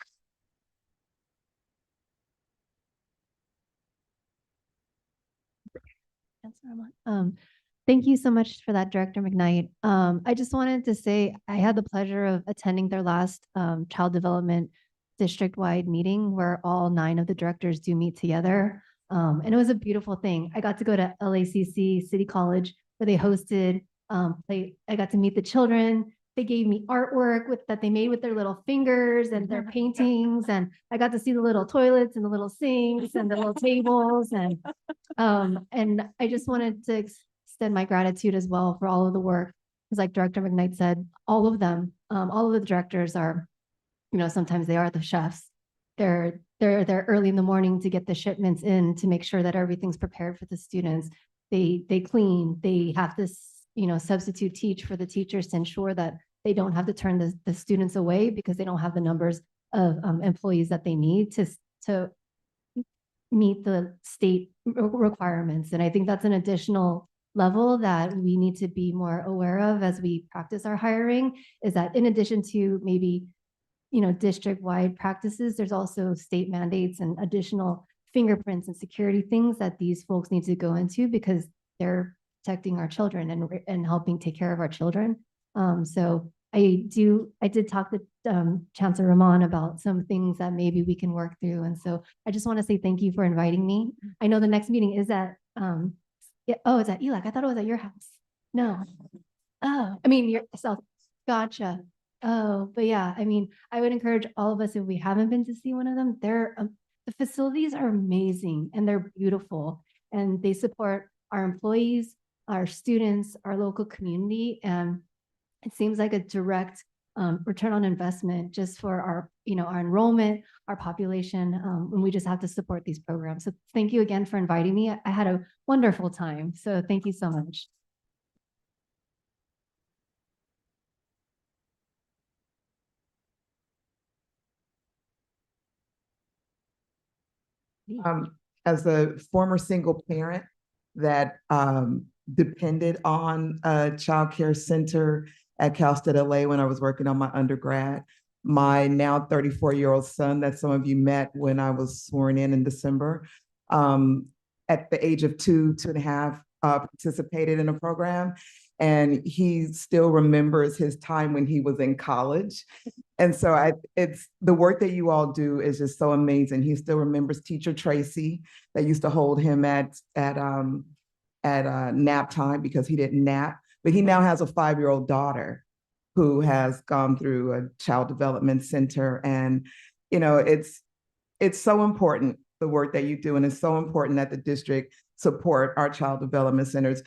Thank you so much for that, Director McKnight. I just wanted to say I had the pleasure of attending their last child development district-wide meeting where all 9 of the directors do meet together. And it was a beautiful thing. I got to go to LACC City College where they hosted, I got to meet the children. They gave me artwork that they made with their little fingers and their paintings. And I got to see the little toilets and the little sinks and the little tables. And I just wanted to extend my gratitude as well for all of the work. Because like Director McKnight said, all of them, all of the directors are, sometimes they are the chefs. They're there early in the morning to get the shipments in to make sure that everything's prepared for the students. They clean, they have to, substitute teach for the teachers to ensure that they don't have to turn the students away because they don't have the numbers of employees that they need to meet the state requirements. And I think that's an additional level that we need to be more aware of as we practice our hiring, is that in addition to maybe, district-wide practices, there's also state mandates and additional fingerprints and security things that these folks need to go into because they're protecting our children and helping take care of our children. So I did talk to Chancellor Rahman about some things that maybe we can work through. And so I just want to say thank you for inviting me. I know the next meeting is at, it's at ELAC. I thought it was at your house. No. Oh, I mean, your South. Gotcha. Oh, but yeah, I mean, I would encourage all of us, if we haven't been to see one of them, the facilities are amazing and they're beautiful and they support our employees, our students, our local community. And it seems like a direct return on investment just for our, our enrollment, our population, and we just have to support these programs. So thank you again for inviting me. I had a wonderful time. So thank you so much. As a former single parent that depended on a childcare center at Cal State LA when I was working on my undergrad, my now 34-year-old son that some of you met when I was sworn in December, at the age of 2.5, participated in a program. And he still remembers his time when he was in college. And so it's the work that you all do is just so amazing. He still remembers Teacher Tracy that used to hold him at nap time because he didn't nap. But he now has a 5-year-old daughter who has gone through a child development center. And, it's so important, the work that you do. And it's so important that the district support our child development centers,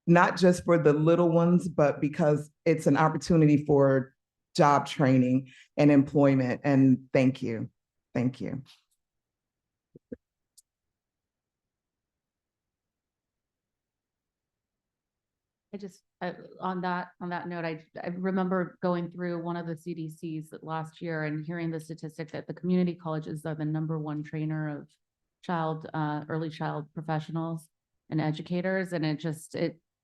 not just for the little ones, but because it's an opportunity for job training and employment. And thank you. Thank you. On that note, I remember going through one of the CDCs last year and hearing the statistic that the community colleges are the #1 trainer of early child professionals and educators. And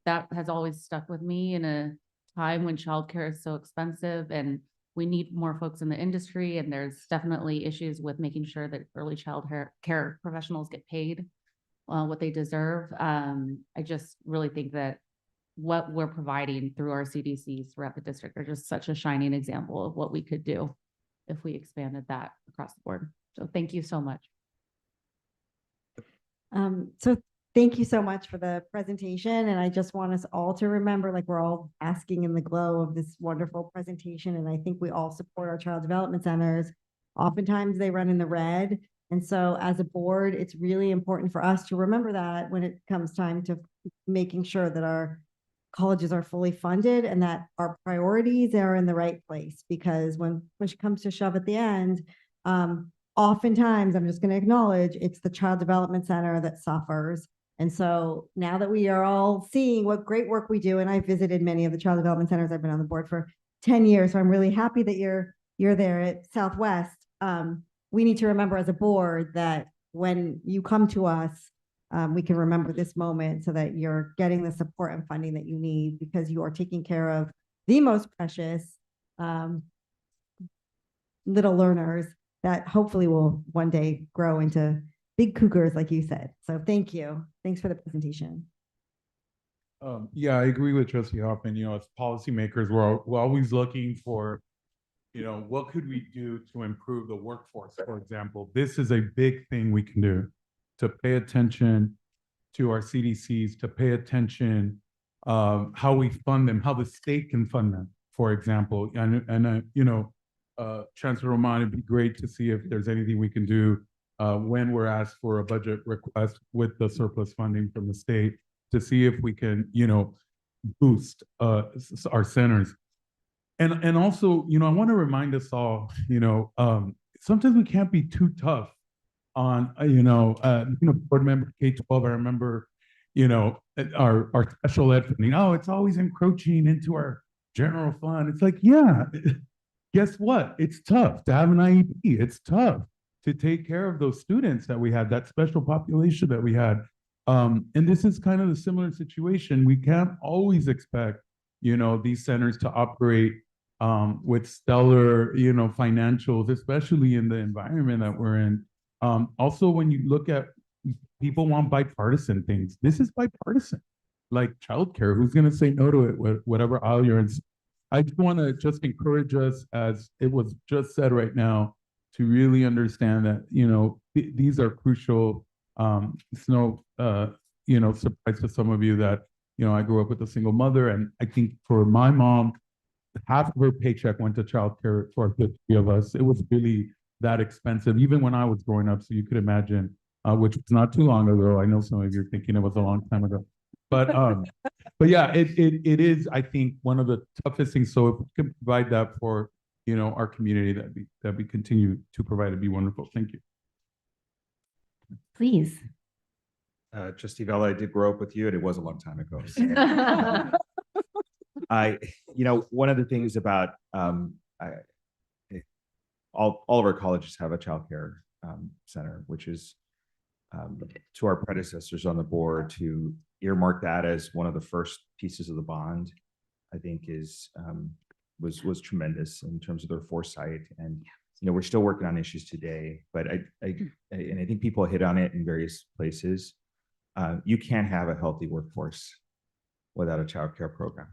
that has always stuck with me in a time when childcare is so expensive and we need more folks in the industry. And there's definitely issues with making sure that early child care professionals get paid what they deserve. I just really think that what we're providing through our CDCs throughout the district are just such a shining example of what we could do if we expanded that across the board. So thank you so much. So thank you so much for the presentation. And I just want us all to remember, like, we're all basking in the glow of this wonderful presentation. And I think we all support our child development centers. Oftentimes they run in the red. And so as a board, it's really important for us to remember that when it comes time to making sure that our colleges are fully funded and that our priorities are in the right place. Because when push comes to shove at the end, oftentimes, I'm just going to acknowledge, it's the child development center that suffers. And so now that we are all seeing what great work we do, and I've visited many of the child development centers, I've been on the board for 10 years, so I'm really happy that you're there at Southwest. We need to remember as a board that when you come to us, we can remember this moment so that you're getting the support and funding that you need, because you are taking care of the most precious little learners that hopefully will one day grow into big cougars, like you said. So thank you. Thanks for the presentation. Yeah, I agree with Trustee Hoffman. As policymakers, we're always looking for, what could we do to improve the workforce, for example. This is a big thing we can do, to pay attention to our CDCs, to pay attention how we fund them, how the state can fund them, for example. And Chancellor Roman, it'd be great to see if there's anything we can do when we're asked for a budget request with the surplus funding from the state, to see if we can, boost our centers. And also, I want to remind us all, sometimes we can't be too tough on, board member K-12. I remember, our special ed funding. Oh, it's always encroaching into our general fund. It's like, yeah. Guess what? It's tough to have an IEP. It's tough to take care of those students that we had, that special population that we had. And this is kind of a similar situation. We can't always expect, these centers to operate with stellar, financials, especially in the environment that we're in. Also, when you look at, people want bipartisan things. This is bipartisan, like childcare. Who's going to say no to it? Whatever aisle you're in. I just want to just encourage us, as it was just said right now, to really understand that, these are crucial. It's no, surprise to some of you that, I grew up with a single mother, and I think for my mom, half of her paycheck went to childcare for the three of us. It was really that expensive, even when I was growing up. So you could imagine, which was not too long ago. I know some of you are thinking it was a long time ago. But yeah, it is, I think, one of the toughest things. So if we can provide that for, our community, that we continue to provide, it'd be wonderful. Thank you. Please. Trustee Vella, I did grow up with you, and it was a long time ago. So. One of the things about all of our colleges have a childcare center, which is to our predecessors on the board to earmark that as one of the first pieces of the bond, I think was tremendous in terms of their foresight. And we're still working on issues today, but I think people hit on it in various places. You can't have a healthy workforce without a child care program.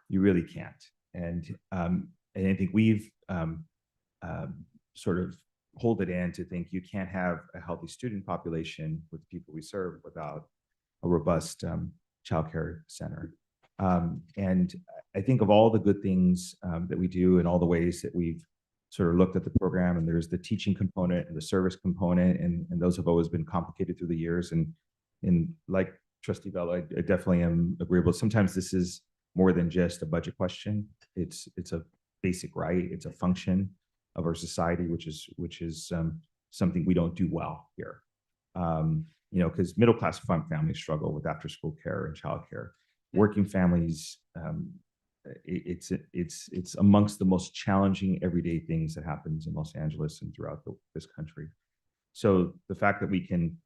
You really can't. And I think we've sort of hold it in to think you can't have a healthy student population with the people we serve without a robust childcare center. And I think of all the good things that we do and all the ways that we've sort of looked at the program, and there's the teaching component and the service component, and those have always been complicated through the years. And like Trustee Vella, I definitely am agreeable. Sometimes this is more than just a budget question. It's a basic right. It's a function of our society, which is something we don't do well here. Because middle-class families struggle with after-school care and childcare. Working families, it's amongst the most challenging everyday things that happens in Los Angeles and throughout this country. So the fact that we can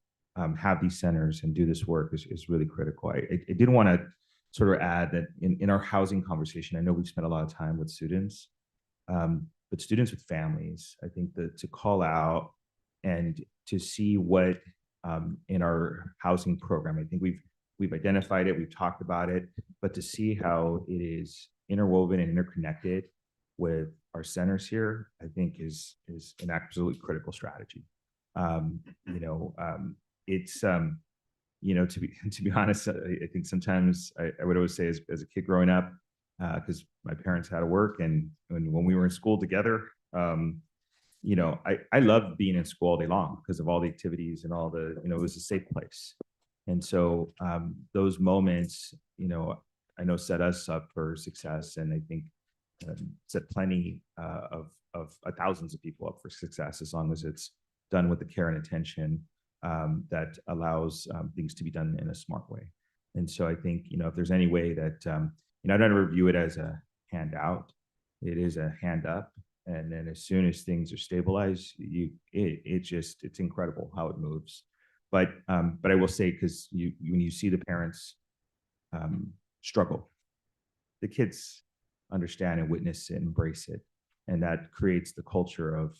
have these centers and do this work is really critical. I did want to sort of add that in our housing conversation, I know we've spent a lot of time with students, but students with families, I think that to call out and to see what in our housing program, I think we've identified it, we've talked about it, but to see how it is interwoven and interconnected with our centers here, I think is an absolutely critical strategy. It's to be honest, I think sometimes I would always say as a kid growing up, because my parents had to work, and when we were in school together, I loved being in school all day long because of all the activities and all the, it was a safe place. And so those moments, I know set us up for success, and I think set plenty of thousands of people up for success as long as it's done with the care and attention that allows things to be done in a smart way. And so I think, if there's any way that, I don't ever view it as a handout, it is a hand up. And then as soon as things are stabilized, it's incredible how it moves. But I will say, because when you see the parents struggle, the kids understand and witness it, embrace it, and that creates the culture of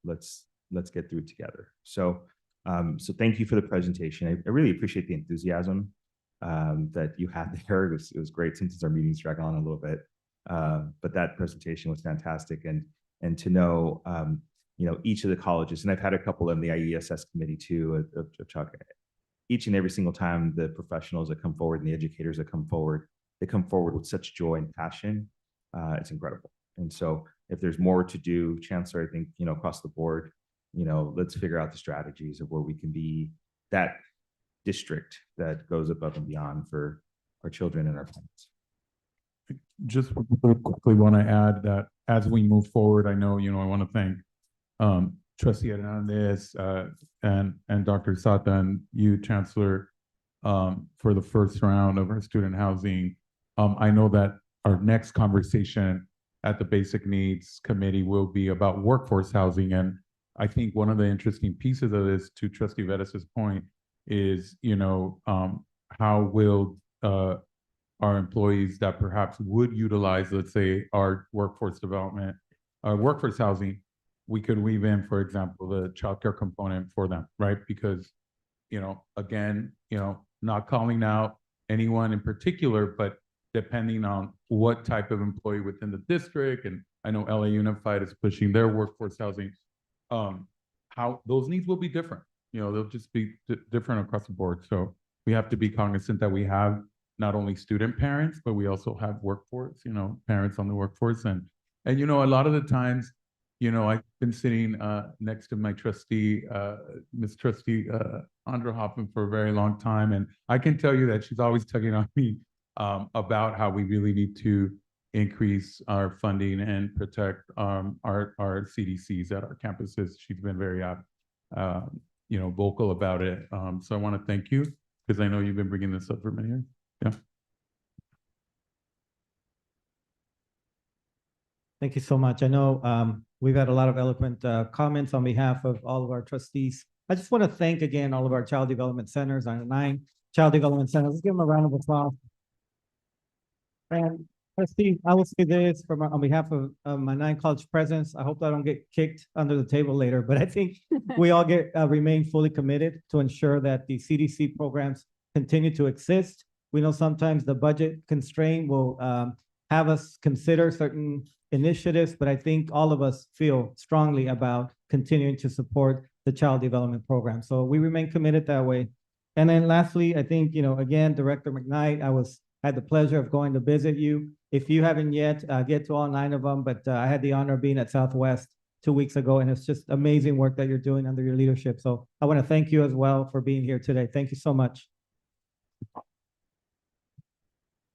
let's get through it together. So thank you for the presentation. I really appreciate the enthusiasm that you had there. It was great. Sometimes our meetings drag on a little bit, but that presentation was fantastic. And to know, each of the colleges, and I've had a couple in the IESS committee too, of Chuck. Each and every single time the professionals that come forward and the educators that come forward, they come forward with such joy and passion. It's incredible. And so if there's more to do, Chancellor, I think, across the board, let's figure out the strategies of where we can be that district that goes above and beyond for our children and our parents. Just really quickly want to add that as we move forward, I know, I want to thank Trustee Hernandez and Dr. Sata and you, Chancellor, for the first round of our student housing. I know that our next conversation at the Basic Needs Committee will be about workforce housing. And I think one of the interesting pieces of this, to Trustee Vettis's point, is, how will our employees that perhaps would utilize, let's say, our workforce development, workforce housing, we could weave in, for example, the childcare component for them, right? Because, again, not calling out anyone in particular, but depending on what type of employee within the district, and I know LA Unified is pushing their workforce housing, how those needs will be different. They'll just be different across the board. So we have to be cognizant that we have not only student parents, but we also have workforce, parents on the workforce. And a lot of the times, I've been sitting next to my trustee, Miss Trustee Andra Hoffman, for a very long time. And I can tell you that she's always tugging on me about how we really need to increase our funding and protect our CDCs at our campuses. She's been very vocal about it. So I want to thank you, because I know you've been bringing this up for many years. Yeah. Thank you so much. I know we've had a lot of eloquent comments on behalf of all of our trustees. I just want to thank again all of our child development centers, our 9 child development centers. Let's give them a round of applause. And trustee, I will say this on behalf of my 9 college presidents. I hope I don't get kicked under the table later, but I think we all remain fully committed to ensure that the CDC programs continue to exist. We know sometimes the budget constraint will have us consider certain initiatives, but I think all of us feel strongly about continuing to support the child development program. So we remain committed that way. And then lastly, I think, again, Director McKnight, had the pleasure of going to visit you. If you haven't yet, get to all 9 of them, but I had the honor of being at Southwest 2 weeks ago, and it's just amazing work that you're doing under your leadership. So I want to thank you as well for being here today. Thank you so much.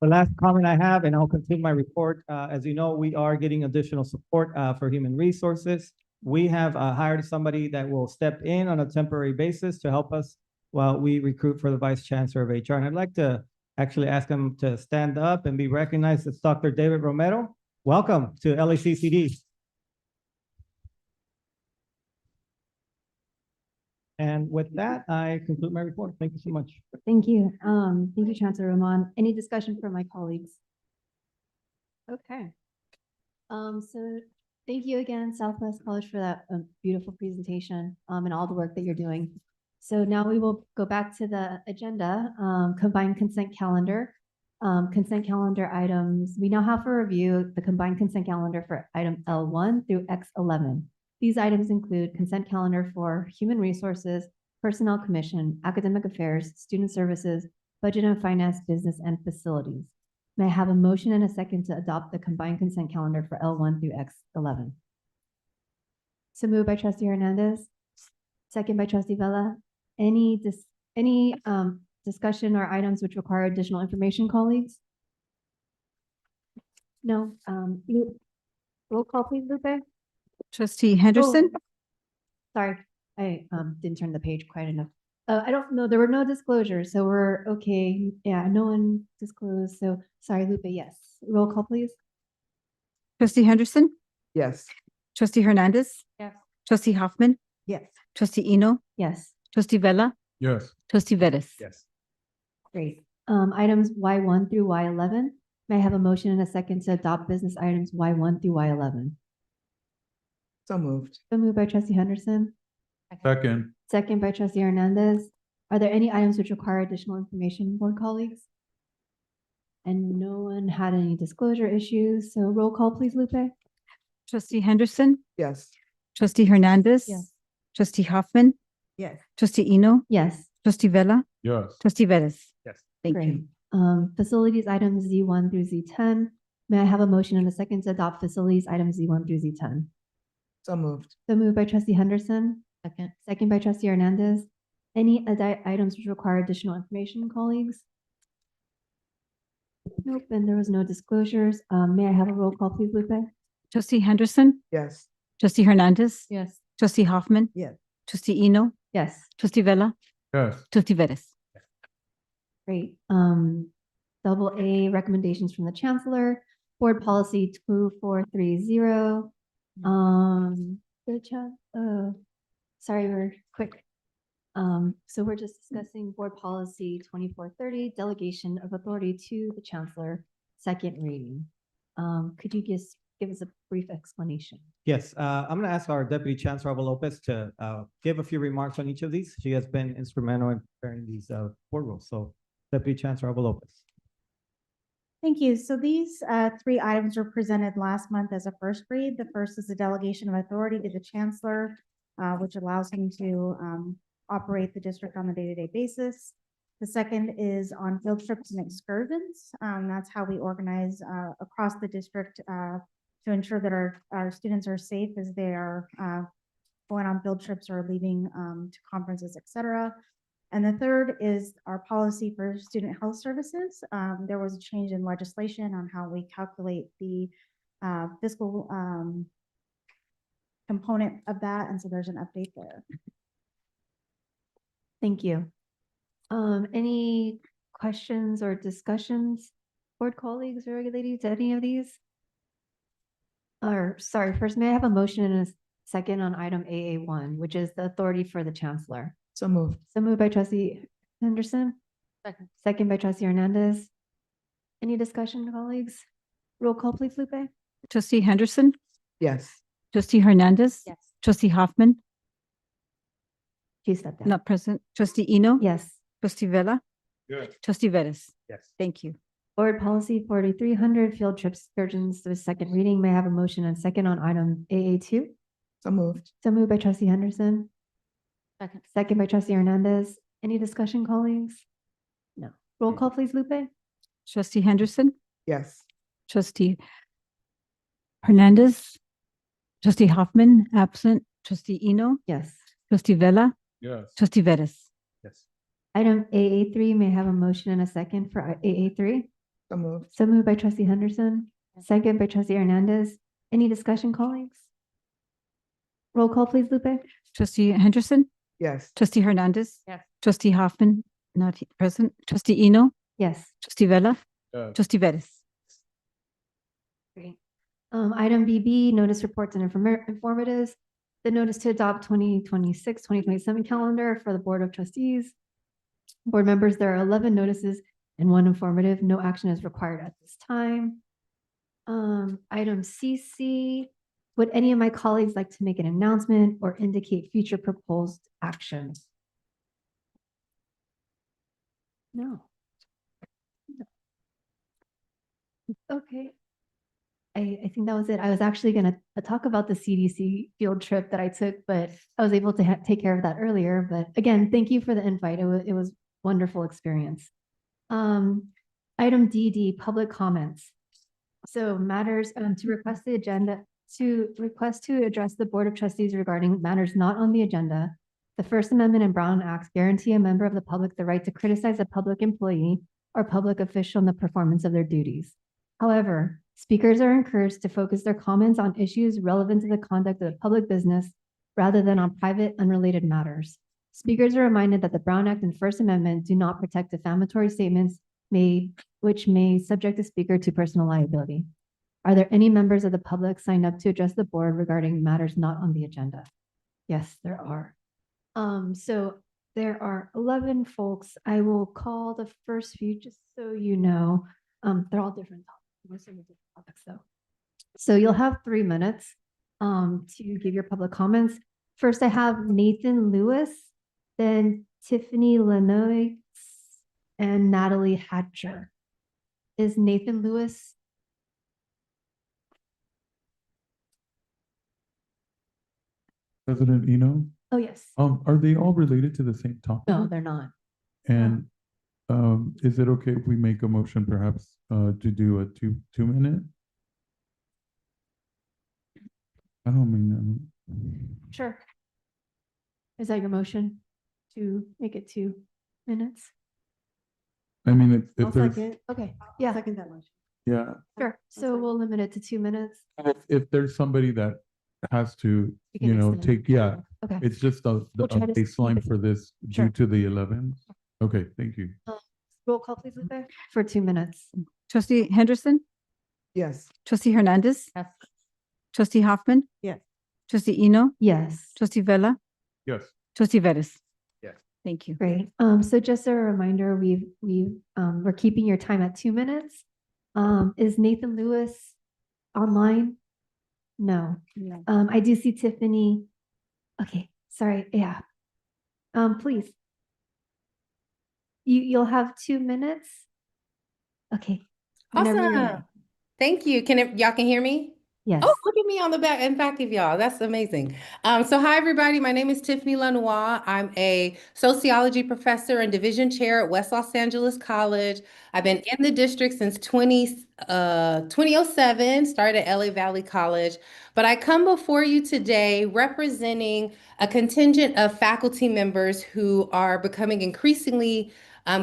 The last comment I have, and I'll conclude my report, as you know, we are getting additional support for human resources. We have hired somebody that will step in on a temporary basis to help us while we recruit for the Vice Chancellor of HR. And I'd like to actually ask him to stand up and be recognized. It's Dr. David Romero. Welcome to LACCD. And with that, I conclude my report. Thank you so much. Thank you. Thank you, Chancellor Rahman. Any discussion from my colleagues? Okay. So thank you again, Southwest College, for that beautiful presentation and all the work that you're doing. So now we will go back to the agenda, combined consent calendar. Consent calendar items. We now have for review the combined consent calendar for item L1 through X11. These items include consent calendar for Human Resources, Personnel Commission, Academic Affairs, Student Services, Budget and Finance, Business, and Facilities. May I have a motion and a second to adopt the combined consent calendar for L1 through X11? So moved by Trustee Hernandez, second by Trustee Vella. Any discussion or items which require additional information, colleagues? No. Roll call, please, Lupe. Trustee Henderson, Sorry, I didn't turn the page quite enough. I don't know, there were no disclosures, so we're okay. Yeah, no one disclosed, so sorry, Lupe, yes. Roll call, please. Trustee Henderson, Yes. Trustee Hernandez, Yes. Trustee Hoffman, Yes. Trustee Eno, Yes, Trustee Vella, Yes. Trustee Vettis. Yes. great. Items Y1 through Y11. May I have a motion and a second to adopt business items Y1 through Y11? So moved. So moved by Trustee Henderson, Second. second by Trustee Hernandez. Are there any items which require additional information, board colleagues? And no one had any disclosure issues, so roll call, please, Lupe. Trustee Henderson, Yes. Trustee Hernandez. Yes. Trustee Hoffman, Yes. Trustee Eno, Yes. Trustee Vella, Yes. Trustee Vettis. Yes. Thank Great. you. Facilities items Z1 through Z10. May I have a motion and a second to adopt facilities items Z1 through Z10? So moved. So moved by Trustee Henderson. Second. Second by Trustee Hernandez. Any items which require additional information, colleagues? Nope, and there was no disclosures. May I have a roll call, please, Lupe? Trustee Henderson, Yes. Trustee Hernandez. Yes. Trustee Hoffman, Yes. Trustee Eno, Yes. Trustee Vella, Yes. Trustee Vettis. Great. Double A recommendations from the Chancellor, Board Policy 2430. Sorry, we're quick. So we're just discussing Board Policy 2430, Delegation of Authority to the Chancellor, second reading. Could you just give us a brief explanation? Yes, I'm going to ask our Deputy Chancellor Alba Lopez to give a few remarks on each of these. She has been instrumental in preparing these board rules. So Deputy Chancellor Alba Lopez. Thank you. So these three items were presented last month as a first read. The first is the delegation of authority to the Chancellor, which allows him to operate the district on a day-to-day basis. The second is on field trips and excursions. That's how we organize across the district to ensure that our students are safe as they are going on field trips or leaving to conferences, et cetera. And the third is our policy for student health services. There was a change in legislation on how we calculate the fiscal component of that. And so there's an update there. Thank you. Any questions or discussions, board colleagues or ladies, any of these? Or sorry, first, may I have a motion and a second on item AA1, which is the authority for the Chancellor? So moved. So moved by Trustee Henderson. Second. Second by Trustee Hernandez. Any discussion, colleagues? Roll call, please, Lupe. Trustee Henderson, Yes. Trustee Hernandez. Yes. Trustee Hoffman, Please step down. not present. Trustee Eno. Yes. Trustee Vella, Yes. Trustee Vettis. Yes. Thank you. Board Policy 4300, Field Trips Excursions, the second reading. May I have a motion and second on item AA2? So moved. So moved by Trustee Henderson. Second. Second by Trustee Hernandez. Any discussion, colleagues? No. Roll call, please, Lupe. Trustee Henderson, Yes. Trustee Hernandez, Trustee Hoffman, absent. Trustee Eno, Yes. Trustee Vella, Yes. Trustee Vettis. Yes. Item AA3, may I have a motion and a second for AA3? So moved. So moved by Trustee Henderson, second by Trustee Hernandez. Any discussion, colleagues? Roll call, please, Lupe. Trustee Henderson, Yes. Trustee Hernandez. Yes. Trustee Hoffman, not present. Trustee Eno, Yes. Trustee Vella, Yes. Trustee Vettis. Great. Item BB, notice reports and informatives. The notice to adopt 2026-2027 calendar for the Board of Trustees. Board members, there are 11 notices and one informative. No action is required at this time. Item CC, would any of my colleagues like to make an announcement or indicate future proposed actions? No. Okay. I think that was it. I was actually gonna talk about the CDC field trip that I took, but I was able to take care of that earlier. But again, thank you for the invite. It was wonderful experience. Item DD, public comments. So matters to request the agenda, to request to address the Board of Trustees regarding matters not on the agenda. The First Amendment and Brown Acts guarantee a member of the public the right to criticize a public employee or public official in the performance of their duties. However, speakers are encouraged to focus their comments on issues relevant to the conduct of the public business rather than on private, unrelated matters. Speakers are reminded that the Brown Act and First Amendment do not protect defamatory statements made which may subject the speaker to personal liability. Are there any members of the public signed up to address the board regarding matters not on the agenda? Yes, there are. So there are 11 folks. I will call the first few just so you know. They're all different topics though. So you'll have 3 minutes to give your public comments. First, I have Nathan Lewis, then Tiffany Lenoix, and Natalie Hatcher. Is Nathan Lewis? President Eno, Oh, yes. are they all related to the same topic? No, they're not. And is it okay if we make a motion perhaps to do a two minute? I don't mean Sure. Is that your motion to make it 2 minutes? I mean, if I'll there's, second. Okay, yeah, Second that motion. yeah, sure. So we'll limit it to 2 minutes. if there's somebody that has to, You can you know, extend. take, yeah, Okay. it's just a We'll try to keep baseline it- for this Sure. due to the 11. Okay, thank you. Roll call, please, Lupe, for 2 minutes. Trustee Henderson, Yes. trustee Hernandez, Yes. trustee Hoffman, Yes. trustee Eno, Yes. trustee Vella, Yes. trustee Vettis. Yes. Thank you. Great. So just a reminder, we're keeping your time at 2 minutes. Is Nathan Lewis online? No. No. I do see Tiffany. Okay, sorry, yeah. Please. You'll have 2 minutes. Okay. Whenever you're ready. Awesome. Thank you. Y'all can hear me? Yes. Oh, look at me on the back and back of y'all. That's amazing. So hi, everybody. My name is Tiffany Lenoir. I'm a sociology professor and division chair at West Los Angeles College. I've been in the district since 2007, started at LA Valley College. But I come before you today representing a contingent of faculty members who are becoming increasingly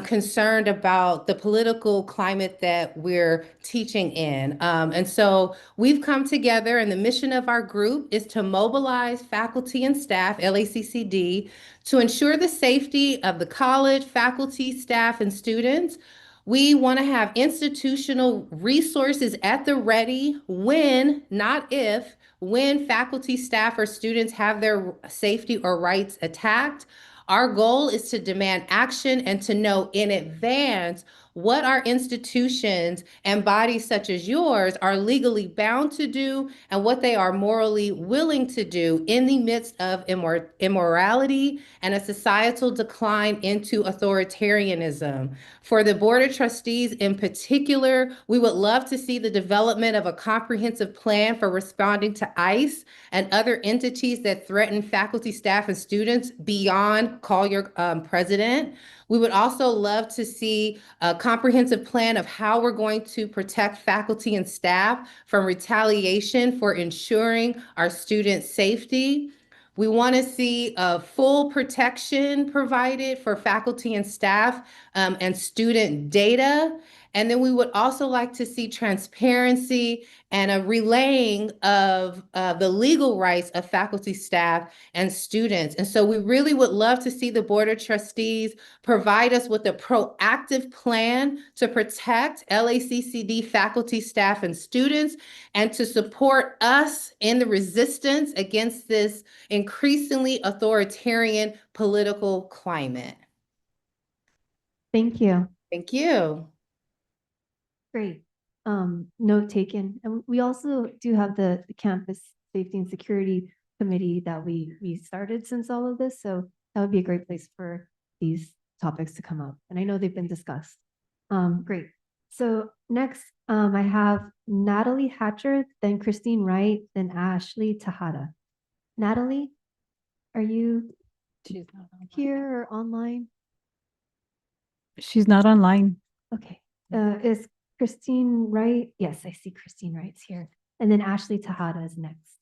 concerned about the political climate that we're teaching in. And so we've come together, and the mission of our group is to mobilize faculty and staff, LACCD, to ensure the safety of the college, faculty, staff, and students. We want to have institutional resources at the ready when, not if, when faculty, staff, or students have their safety or rights attacked. Our goal is to demand action and to know in advance what our institutions and bodies such as yours are legally bound to do and what they are morally willing to do in the midst of immorality and a societal decline into authoritarianism. For the Board of Trustees in particular, we would love to see the development of a comprehensive plan for responding to ICE and other entities that threaten faculty, staff, and students beyond call your president. We would also love to see a comprehensive plan of how we're going to protect faculty and staff from retaliation for ensuring our students' safety. We want to see a full protection provided for faculty and staff and student data. And then we would also like to see transparency and a relaying of the legal rights of faculty, staff, and students. And so we really would love to see the Board of Trustees provide us with a proactive plan to protect LACCD faculty, staff, and students, and to support us in the resistance against this increasingly authoritarian political climate. Thank you. Thank you. Great. Note taken. And we also do have the campus safety and security committee that we started since all of this. So that would be a great place for these topics to come up. And I know they've been discussed. Great. So next, I have Natalie Hatcher, then Christine Wright, then Ashley Tahada. Natalie, are you She's not online. here or online? She's not online. Okay. Is Christine Wright? Yes, I see Christine Wright's here. And then Ashley Tahada is next.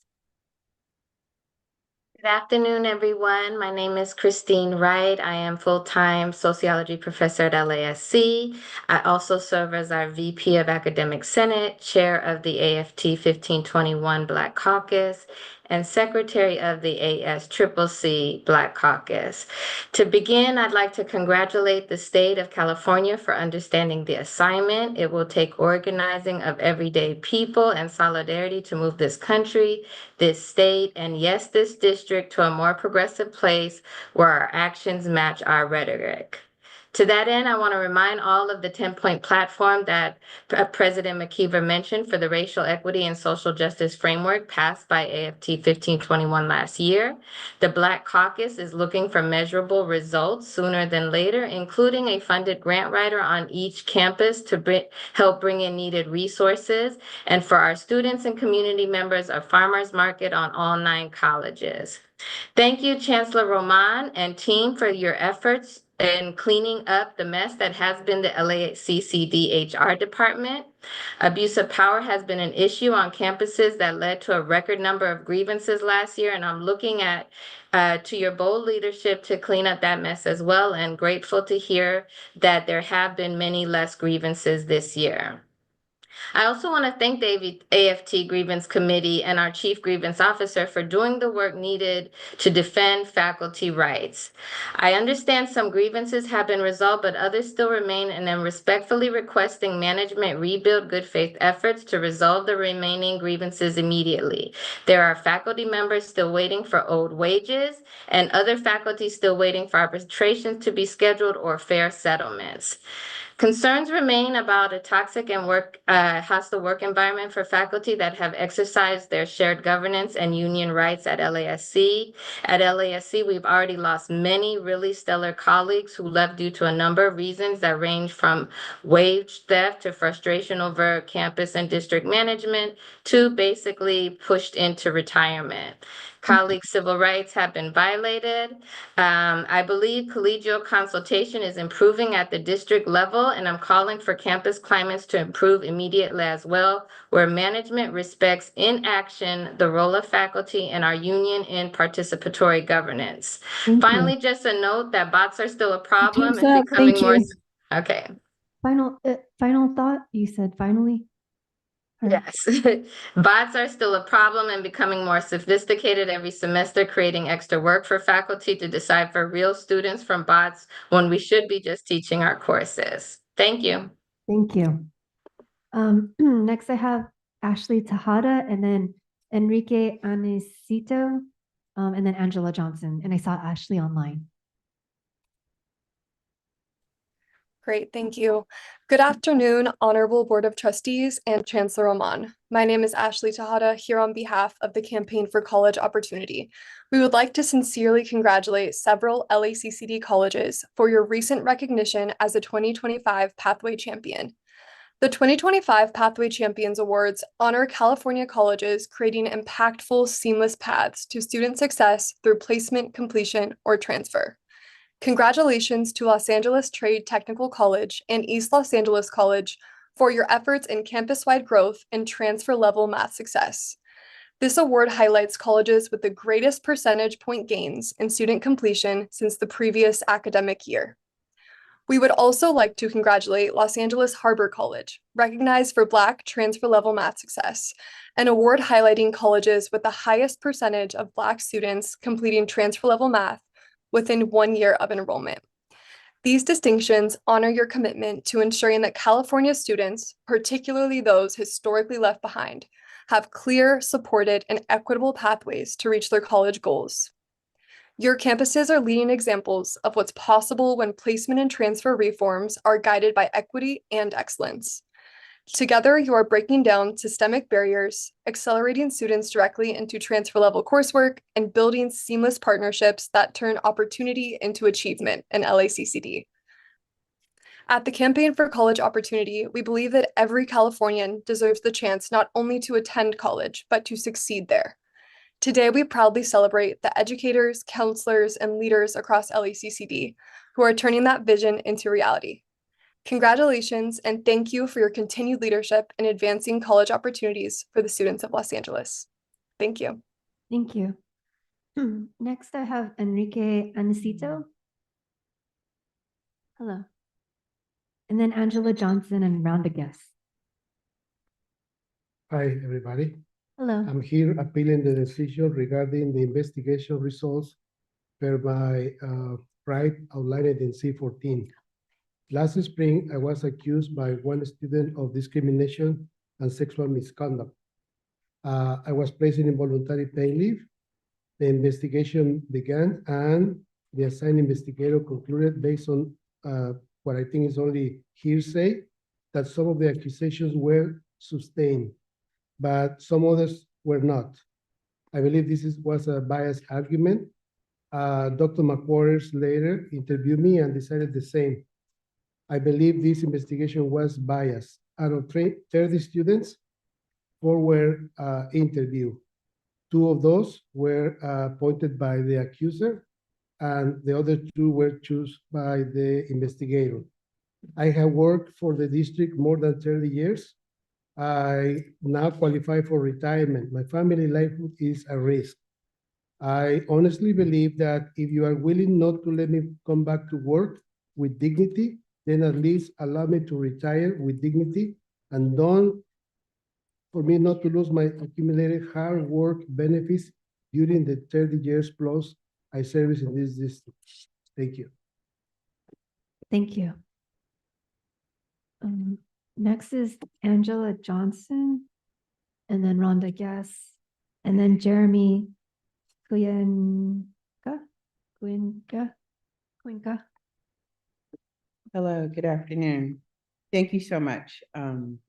Good afternoon, everyone. My name is Christine Wright. I am full-time sociology professor at LASC. I also serve as our VP of Academic Senate, chair of the AFT 1521 Black Caucus, and secretary of the ASCCC Black Caucus. To begin, I'd like to congratulate the state of California for understanding the assignment. It will take organizing of everyday people and solidarity to move this country, this state, and yes, this district to a more progressive place where our actions match our rhetoric. To that end, I want to remind all of the 10-point platform that President McKeever mentioned for the Racial Equity and Social Justice Framework passed by AFT 1521 last year. The Black Caucus is looking for measurable results sooner than later, including a funded grant writer on each campus to help bring in needed resources, and for our students and community members, a farmers market on all 9 colleges. Thank you, Chancellor Roman and team, for your efforts in cleaning up the mess that has been the LACCD HR department. Abuse of power has been an issue on campuses that led to a record number of grievances last year, and I'm looking at to your bold leadership to clean up that mess as well, and grateful to hear that there have been many less grievances this year. I also want to thank the AFT Grievance Committee and our Chief Grievance Officer for doing the work needed to defend faculty rights. I understand some grievances have been resolved, but others still remain, and I'm respectfully requesting management rebuild good faith efforts to resolve the remaining grievances immediately. There are faculty members still waiting for owed wages, and other faculty still waiting for arbitrations to be scheduled or fair settlements. Concerns remain about a toxic and hostile work environment for faculty that have exercised their shared governance and union rights at LASC. At LASC, we've already lost many really stellar colleagues who left due to a number of reasons that range from wage theft to frustration over campus and district management to basically pushed into retirement. Colleague civil rights have been violated. I believe collegial consultation is improving at the district level, and I'm calling for campus climates to improve immediately as well, where management respects in action the role of faculty and our union in participatory governance. Finally, just a note that bots are still a problem and becoming more. Okay. Final thought. You said finally. Yes. Bots are still a problem and becoming more sophisticated every semester, creating extra work for faculty to decipher real students from bots when we should be just teaching our courses. Thank you. Thank you. Next, I have Ashley Tahada, and then Enrique Anicito, and then Angela Johnson. And I saw Ashley online. Great, thank you. Good afternoon, Honorable Board of Trustees and Chancellor Roman. My name is Ashley Tahada, here on behalf of the Campaign for College Opportunity. We would like to sincerely congratulate several LACCD colleges for your recent recognition as a 2025 Pathway Champion. The 2025 Pathway Champions Awards honor California colleges creating impactful, seamless paths to student success through placement, completion, or transfer. Congratulations to Los Angeles Trade Technical College and East Los Angeles College for your efforts in campus-wide growth and transfer-level math success. This award highlights colleges with the greatest percentage point gains in student completion since the previous academic year. We would also like to congratulate Los Angeles Harbor College, recognized for Black transfer-level math success, an award highlighting colleges with the highest percentage of Black students completing transfer-level math within 1 year of enrollment. These distinctions honor your commitment to ensuring that California students, particularly those historically left behind, have clear, supported, and equitable pathways to reach their college goals. Your campuses are leading examples of what's possible when placement and transfer reforms are guided by equity and excellence. Together, you are breaking down systemic barriers, accelerating students directly into transfer-level coursework, and building seamless partnerships that turn opportunity into achievement in LACCD. At the Campaign for College Opportunity, we believe that every Californian deserves the chance not only to attend college, but to succeed there. Today, we proudly celebrate the educators, counselors, and leaders across LACCD who are turning that vision into reality. Congratulations, and thank you for your continued leadership in advancing college opportunities for the students of Los Angeles. Thank you. Thank you. Next, I have Enrique Anicito. Hello. And then Angela Johnson and round of guests. Hi, everybody. Hello. I'm here appealing the decision regarding the investigation results per my right outlined in C14. Last spring, I was accused by one student of discrimination and sexual misconduct. I was placed in involuntary paid leave. The investigation began and the assigned investigator concluded based on what I think is only hearsay that some of the accusations were sustained, but some others were not. I believe this was a biased argument. Dr. McQuarters later interviewed me and decided the same. I believe this investigation was biased. Out of 30 students, 4 were interviewed. 2 of those were appointed by the accuser, and the other 2 were chosen by the investigator. I have worked for the district more than 30 years. I now qualify for retirement. My family livelihood is at risk. I honestly believe that if you are willing not to let me come back to work with dignity, then at least allow me to retire with dignity and don't for me not to lose my accumulated hard work benefits during the 30 years plus I service in this district. Thank you. Thank you. Next is Angela Johnson, and then Rhonda Guess, and then Jeremy Kuyenka. Hello, good afternoon. Thank you so much,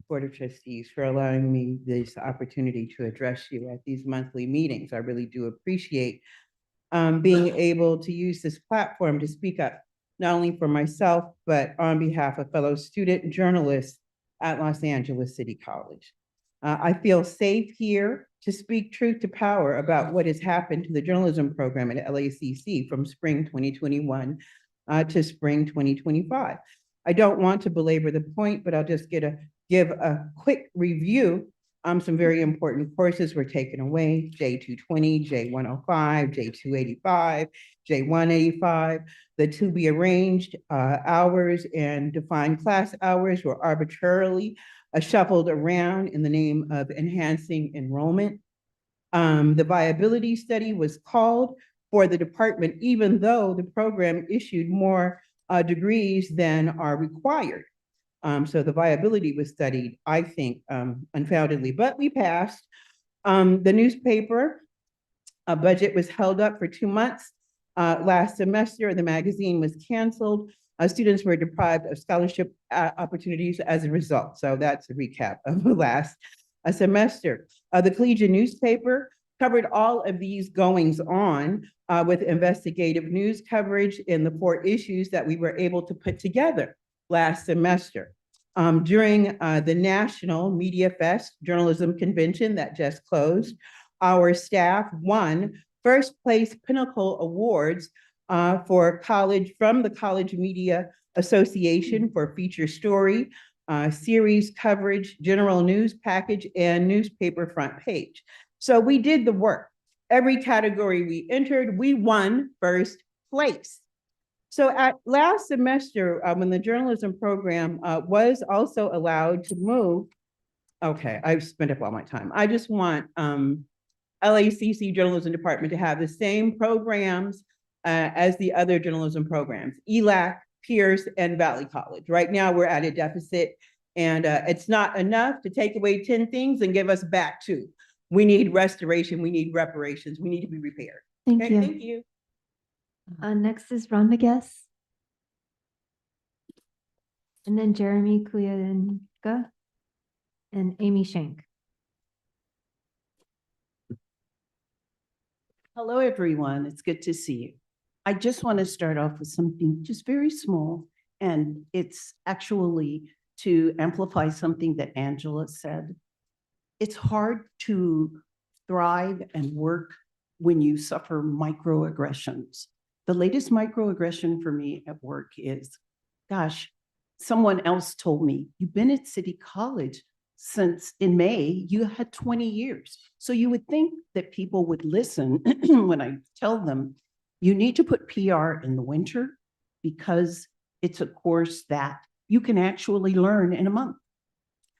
Board of Trustees, for allowing me this opportunity to address you at these monthly meetings. I really do appreciate being able to use this platform to speak up, not only for myself, but on behalf of fellow student journalists at Los Angeles City College. I feel safe here to speak truth to power about what has happened to the journalism program at LACC from spring 2021 to spring 2025. I don't want to belabor the point, but I'll just give a quick review. Some very important courses were taken away: J220, J105, J285, J185. The to be arranged hours and defined class hours were arbitrarily shuffled around in the name of enhancing enrollment. The viability study was called for the department, even though the program issued more degrees than are required. So the viability was studied, I think, unfoundedly, but we passed. The newspaper budget was held up for 2 months. Last semester, the magazine was canceled. Students were deprived of scholarship opportunities as a result. So that's a recap of the last semester. The Collegian newspaper covered all of these goings on with investigative news coverage in the 4 issues that we were able to put together last semester. During the National Media Fest Journalism Convention that just closed, our staff won first place Pinnacle Awards for college from the College Media Association for feature story, series coverage, general news package, and newspaper front page. So we did the work. Every category we entered, we won first place. So at last semester, when the journalism program was also allowed to move, okay, I've spent up all my time. I just want LACC Journalism Department to have the same programs as the other journalism programs, ELAC, Pierce, and Valley College. Right now, we're at a deficit, and it's not enough to take away 10 things and give us back 2. We need restoration, we need reparations, we need to be repaired. Thank Okay, you. thank you. Next is Rhonda Guess. And then Jeremy Kuyenka and Amy Shank. Hello, everyone. It's good to see you. I just want to start off with something just very small And it's actually to amplify something that Angela said. It's hard to thrive and work when you suffer microaggressions. The latest microaggression for me at work is, gosh, someone else told me, you've been at City College since in May, you had 20 years. So you would think that people would listen when I tell them, you need to put PR in the winter because it's a course that you can actually learn in a month.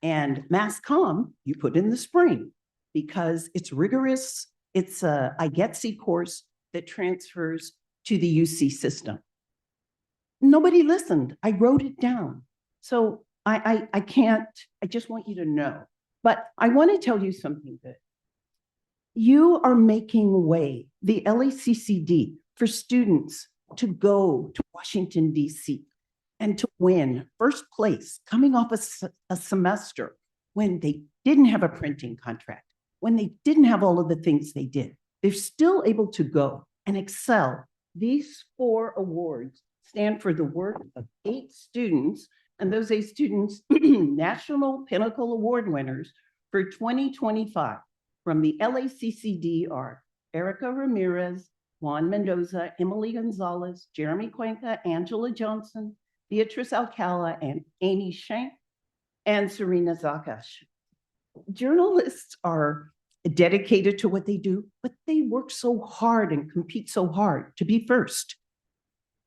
And Mass Comm, you put in the spring because it's rigorous. It's a IGETC course that transfers to the UC system. Nobody listened. I wrote it down. So I can't, I just want you to know. But I want to tell you something that you are making way, the LACCD, for students to go to Washington, DC and to win first place coming off a semester when they didn't have a printing contract, when they didn't have all of the things they did. They're still able to go and excel. These 4 awards stand for the work of 8 students, and those 8 students, National Pinnacle Award winners for 2025 from the LACCD are Erica Ramirez, Juan Mendoza, Emily Gonzalez, Jeremy Cuenca, Angela Johnson, Beatrice Alcala, and Amy Shank, and Serena Zakash. Journalists are dedicated to what they do, but they work so hard and compete so hard to be first.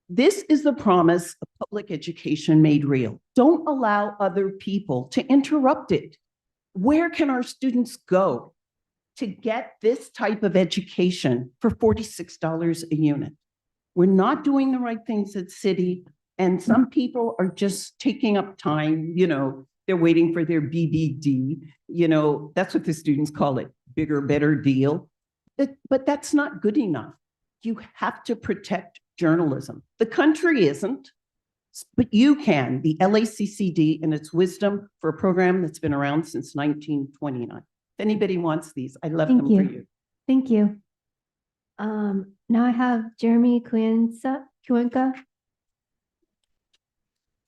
This is the promise of public education made real. Don't allow other people to interrupt it. Where can our students go to get this type of education for $46 a unit? We're not doing the right things at City, and some people are just taking up time, you know, they're waiting for their BBD, you know, that's what the students call it, bigger, better deal. But that's not good enough. You have to protect journalism. The country isn't, but you can. The LACCD in its wisdom for a program that's been around since 1929. If anybody wants these, I left them for you. Thank you. Now I have Jeremy Cuenca,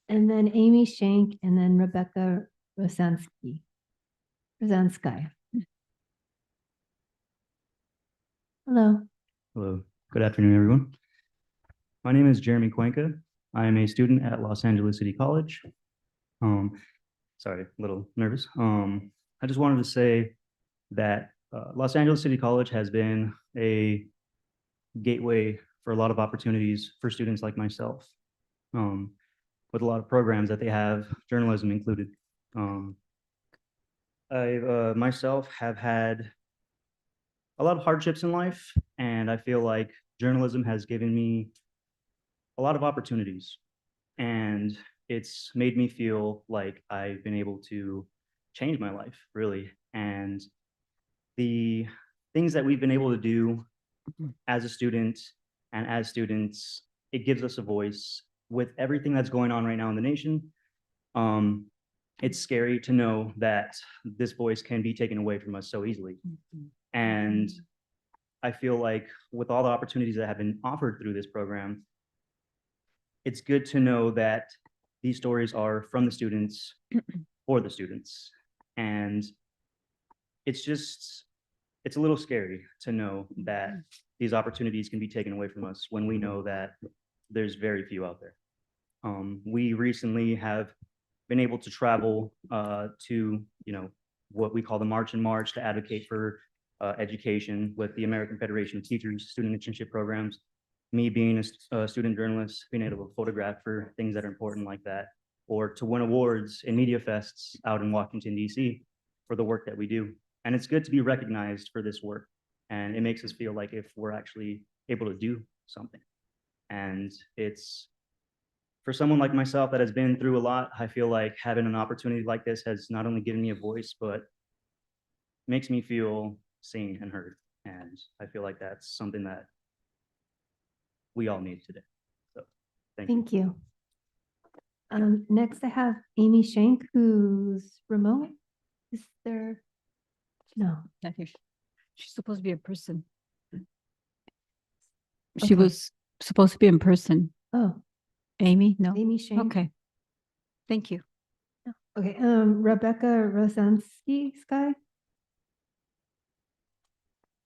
and then Amy Shank, and then Rebecca Rosansky. Hello. Hello, good afternoon, everyone. My name is Jeremy Cuenca. I am a student at Los Angeles City College. Sorry, a little nervous. I just wanted to say that Los Angeles City College has been a gateway for a lot of opportunities for students like myself, with a lot of programs that they have, journalism included. I myself have had a lot of hardships in life, and I feel like journalism has given me a lot of opportunities, and it's made me feel like I've been able to change my life, really. And the things that we've been able to do as a student and as students, it gives us a voice. With everything that's going on right now in the nation, it's scary to know that this voice can be taken away from us so easily. And I feel like with all the opportunities that have been offered through this program, it's good to know that these stories are from the students for the students. And it's a little scary to know that these opportunities can be taken away from us when we know that there's very few out there. We recently have been able to travel to, you know, what we call the March and March to advocate for education with the American Federation of Teachers Student Internship Programs. Me being a student journalist, being able to photograph for things that are important like that, or to win awards in media fests out in Washington, DC for the work that we do. And it's good to be recognized for this work. And it makes us feel like if we're actually able to do something. And it's, for someone like myself that has been through a lot, I feel like having an opportunity like this has not only given me a voice, but makes me feel seen and heard. And I feel like that's something that we all need today. So Thank you. Next I have Amy Shank, who's remote. Is there? No. Not here. She's supposed to be in person. Okay. She was supposed to be in person. Oh. Amy? No? Amy Shank. Okay. Thank you. Okay, Rebecca Rosansky, Sky?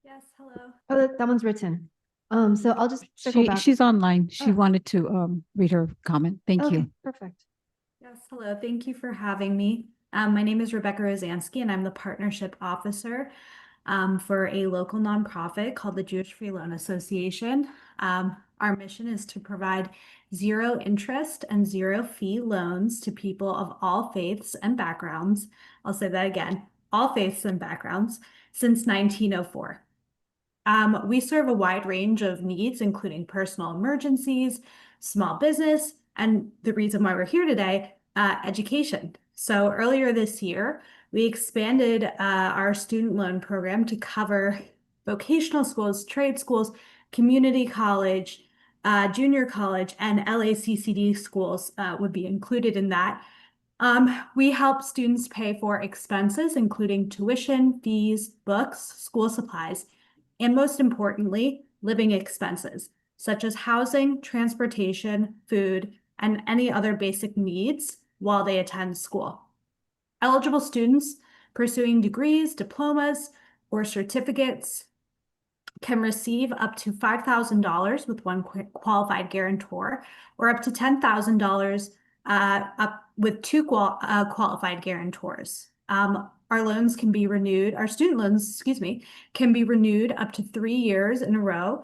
Yes, hello. Oh, that one's written. So I'll just circle back. She's online. She Oh. wanted to read her comment. Thank Okay, you. perfect. Yes, hello. Thank you for having me. My name is Rebecca Rosansky, and I'm the partnership officer for a local nonprofit called the Jewish Free Loan Association. Our mission is to provide zero interest and zero fee loans to people of all faiths and backgrounds. I'll say that again, all faiths and backgrounds since 1904. We serve a wide range of needs, including personal emergencies, small business, and the reason why we're here today, education. So earlier this year, we expanded our student loan program to cover vocational schools, trade schools, community college, junior college, and LACCD schools would be included in that. We help students pay for expenses, including tuition, fees, books, school supplies, and most importantly, living expenses, such as housing, transportation, food, and any other basic needs while they attend school. Eligible students pursuing degrees, diplomas, or certificates can receive up to $5,000 with one qualified guarantor, or up to $10,000 up with two qualified guarantors. Our loans can be renewed, our student loans, excuse me, can be renewed up to 3 years in a row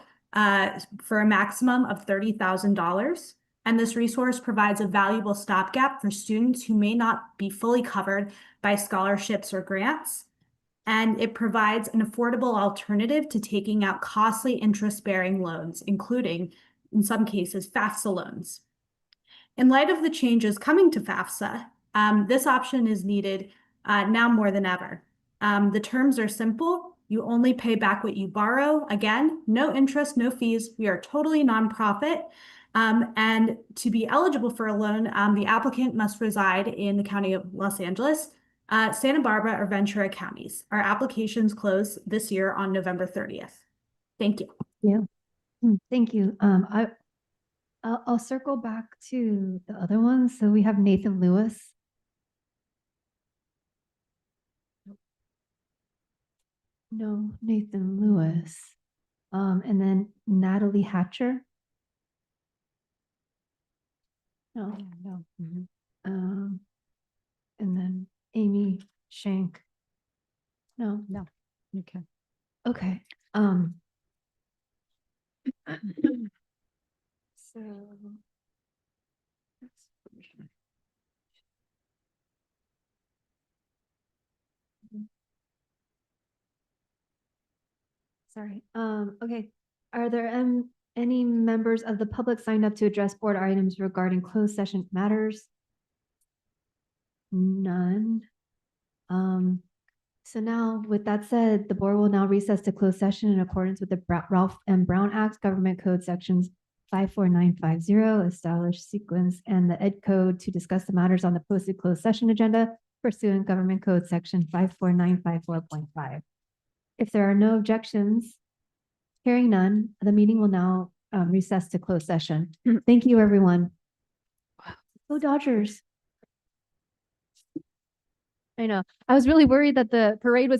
for a maximum of $30,000. And this resource provides a valuable stopgap for students who may not be fully covered by scholarships or grants. And it provides an affordable alternative to taking out costly interest-bearing loans, including, in some cases, FAFSA loans. In light of the changes coming to FAFSA, this option is needed now more than ever. The terms are simple. You only pay back what you borrow. Again, no interest, no fees. We are totally nonprofit. And to be eligible for a loan, the applicant must reside in the County of Los Angeles, Santa Barbara, or Ventura counties. Our applications close this year on November 30th. Thank you. Yeah. Thank you. I'll circle back to the other ones. So we have Nathan Lewis. No, Nathan Lewis. And then Natalie Hatcher. No. No. And then Amy Shank. No. No. Okay. Okay. So. Sorry. Okay. Are there any members of the public signed up to address board items regarding closed session matters? None. So now with that said, the board will now recess to closed session in accordance with the Ralph M. Brown Act, Government Code Sections 54950, established sequence, and the Ed Code to discuss the matters on the posted closed session agenda pursuant Government Code Section 54954.5. If there are no objections, hearing none, the meeting will now recess to closed session. Thank you, everyone. Go Dodgers. I know. I was really worried that the parade was going to